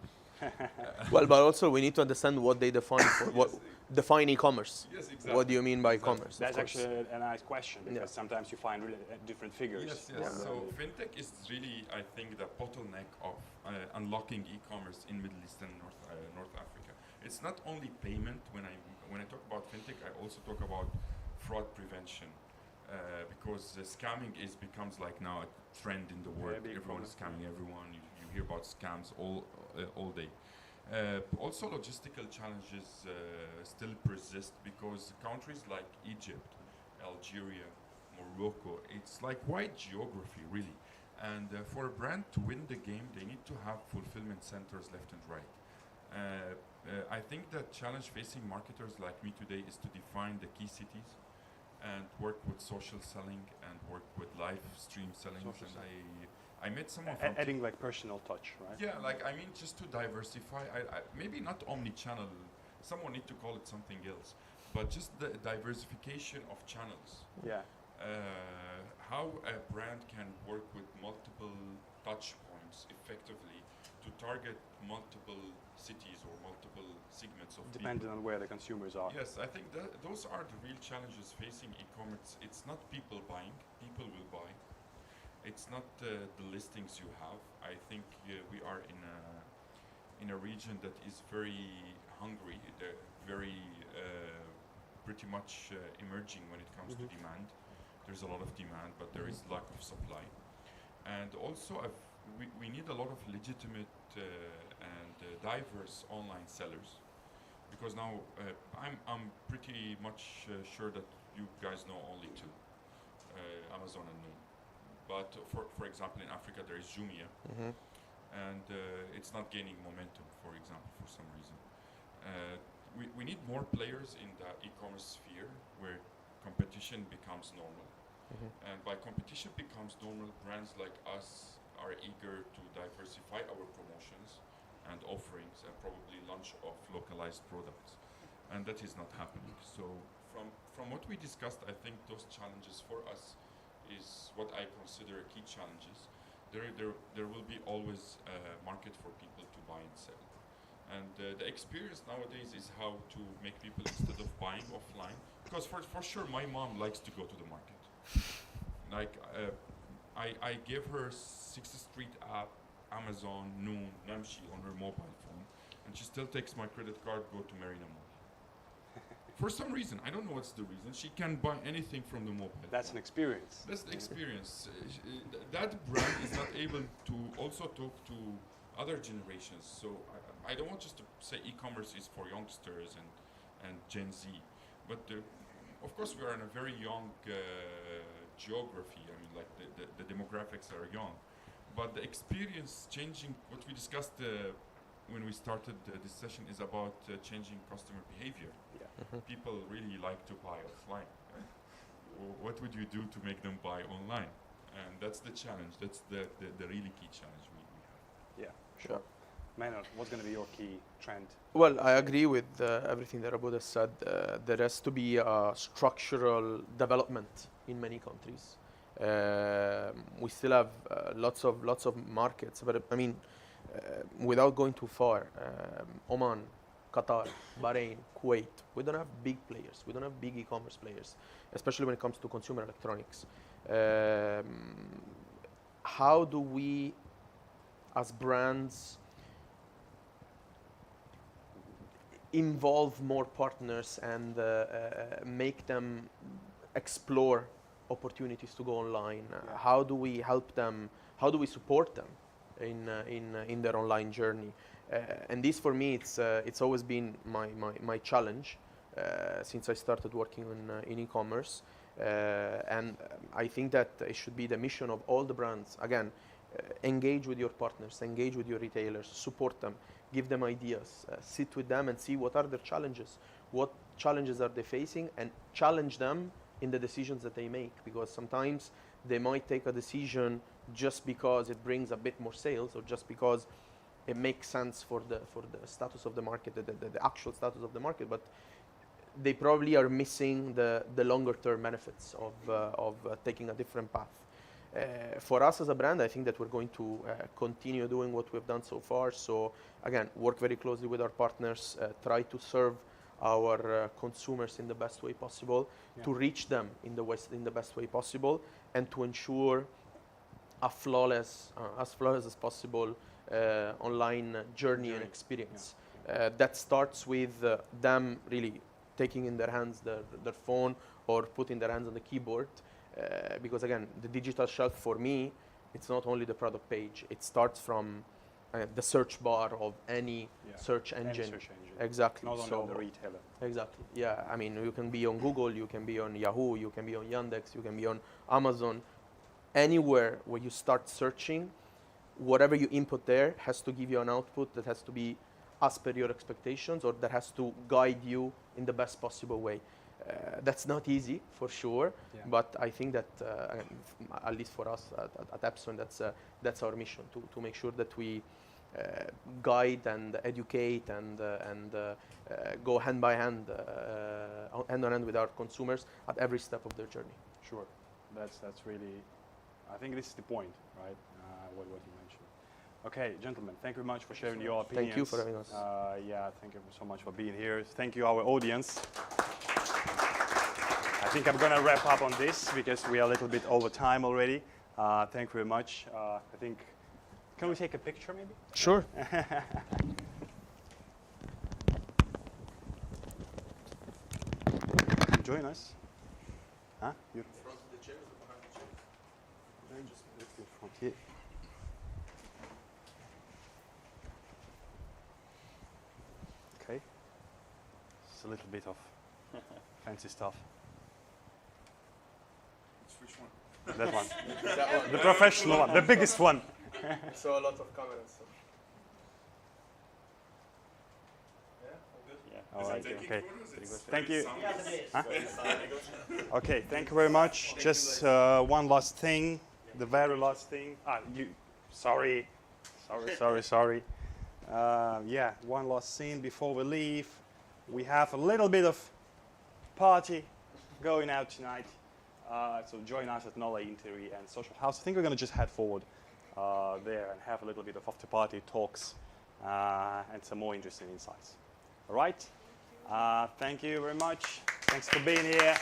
Well, but also we need to understand what they define for what define e-commerce.
Yes, exactly.
What do you mean by
Exactly.
commerce?
That's
of course.
actually a nice question, because
Yeah.
sometimes you find really different figures.
Yes.
Yeah.
So fintech is really, I think, the bottleneck of unlocking e-commerce in Middle East and North Africa. It's not only payment. When I talk about fintech, I also talk about fraud prevention, because scamming becomes like now a trend in the world.
big
Everyone is
problem.
scamming everyone. You hear about scams all day. Also, logistical challenges still persist, because countries like Egypt, Algeria, Morocco, it's like wide geography, really. And for a brand to win the game, they need to have fulfillment centers left and right. I think the challenge facing marketers like me today is to define the key cities and work with social selling and work with live stream selling.
Social
And I met someone from
Adding like personal touch, right?
yeah, like I mean, just to diversify. Maybe not omni-channel. Someone need to call it something else, but just the diversification of channels.
Yeah.
How a brand can work with multiple touch points effectively to target multiple cities or multiple segments of
Depending
people.
on where the consumers are.
Yes, I think those are the real challenges facing e-commerce. It's not people buying; people will buy. It's not the listings you have. I think we are in a region that is very hungry. They're very pretty much emerging when it comes to demand. There's a lot of demand, but there is lack of supply. And also, we need a lot of legitimate and diverse online sellers, because now I'm pretty much sure that you guys know only two, Amazon and Noon. But for example, in Africa there is Jumia, and it's not gaining momentum, for example, for some reason. We need more players in the e-commerce sphere where competition becomes normal. And by competition becomes normal, brands like us are eager to diversify our promotions and offerings and probably launch of localized products. And that is not happening. So from what we discussed, I think those challenges for us is what I consider key challenges. There will be always a market for people to buy and sell. And the experience nowadays is how to make people, instead of buying offline, because for sure my mom likes to go to the market. Like I give her 6th Street app, Amazon, Noon, Namshi on her mobile phone, and she still takes my credit card, go to Marina Mall. For some reason, I don't know what's the reason, she can buy anything from the mobile
That's
phone.
an experience.
That's the experience. That brand is not able to also talk to other generations. So I don't want just to say e-commerce is for youngsters and Gen Z, but of course we are in a very young geography. I mean, like the demographics are young, but the experience changing. What we discussed when we started this session is about changing customer behavior. People really like to buy offline. What would you do to make them buy online? And that's the challenge. That's the really key challenge we have.
Yeah, sure. Manuel, what's going to be your key trend?
Well, I agree with everything that Aboud has said. There has to be a structural development in many countries. We still have lots of markets, but I mean, without going too far, Oman, Qatar, Bahrain, Kuwait, we don't have big players. We don't have big e-commerce players, especially when it comes to consumer electronics. How do we, as brands, involve more partners and make them explore opportunities to go online? How do we help them? How do we support them in their online journey? And this, for me, it's always been my challenge since I started working in e-commerce. And I think that it should be the mission of all the brands. Again, engage with your partners, engage with your retailers, support them, give them ideas, sit with them and see what are their challenges, what challenges are they facing, and challenge them in the decisions that they make, because sometimes they might take a decision just because it brings a bit more sales, or just because it makes sense for the status of the market, the actual status of the market, but they probably are missing the longer term benefits of taking a different path. For us as a brand, I think that we're going to continue doing what we've done so far. So again, work very closely with our partners, try to serve our consumers in the best way possible, to reach them in the best way possible, and to ensure a flawless, as flawless as possible online journey and experience. That starts with them really taking in their hands their phone, or putting their hands on the keyboard. Because again, the digital shelf for me, it's not only the product page. It starts from the search bar of any search engine.
Any search engine.
Exactly.
Not only on the retailer.
Exactly. Yeah. I mean, you can be on Google, you can be on Yahoo, you can be on Yandex, you can be on Amazon. Anywhere where you start searching, whatever you input there has to give you an output that has to be as per your expectations, or that has to guide you in the best possible way. That's not easy, for sure, but I think that, at least for us at Epson, that's our mission, to make sure that we guide and educate and go hand by hand, hand on hand with our consumers at every step of their journey.
Sure, that's really, I think this is the point, right? What you mentioned. Okay, gentlemen, thank you very much for sharing your opinions.
Thank you for having us.
Thank you so much for being here. Thank you, our audience. I think I'm going to wrap up on this because we are a little bit over time already. Thank you very much. I think, can we take a picture maybe?
Sure.
Join us. Huh? You?
Front of the chairs or behind the chairs?
Just in front here. Okay. It's a little bit of fancy stuff.
Which one?
That one.
That one.
The professional one, the biggest one.
I saw a lot of cameras. So.
Yeah, all good.
Yeah. All
Is it
right.
taking
Okay.
photos? It's
Thank
very
you.
sound-
Huh? Okay. Thank you very much. Just one last thing. The very last thing. Sorry. Yeah. One last thing before we leave. We have a little bit of party going out tonight. So join us at Nola Interior and Social House. I think we're going to just head forward there and have a little bit of after-party talks and some more interesting insights. All right? Thank you very much. Thanks for being here.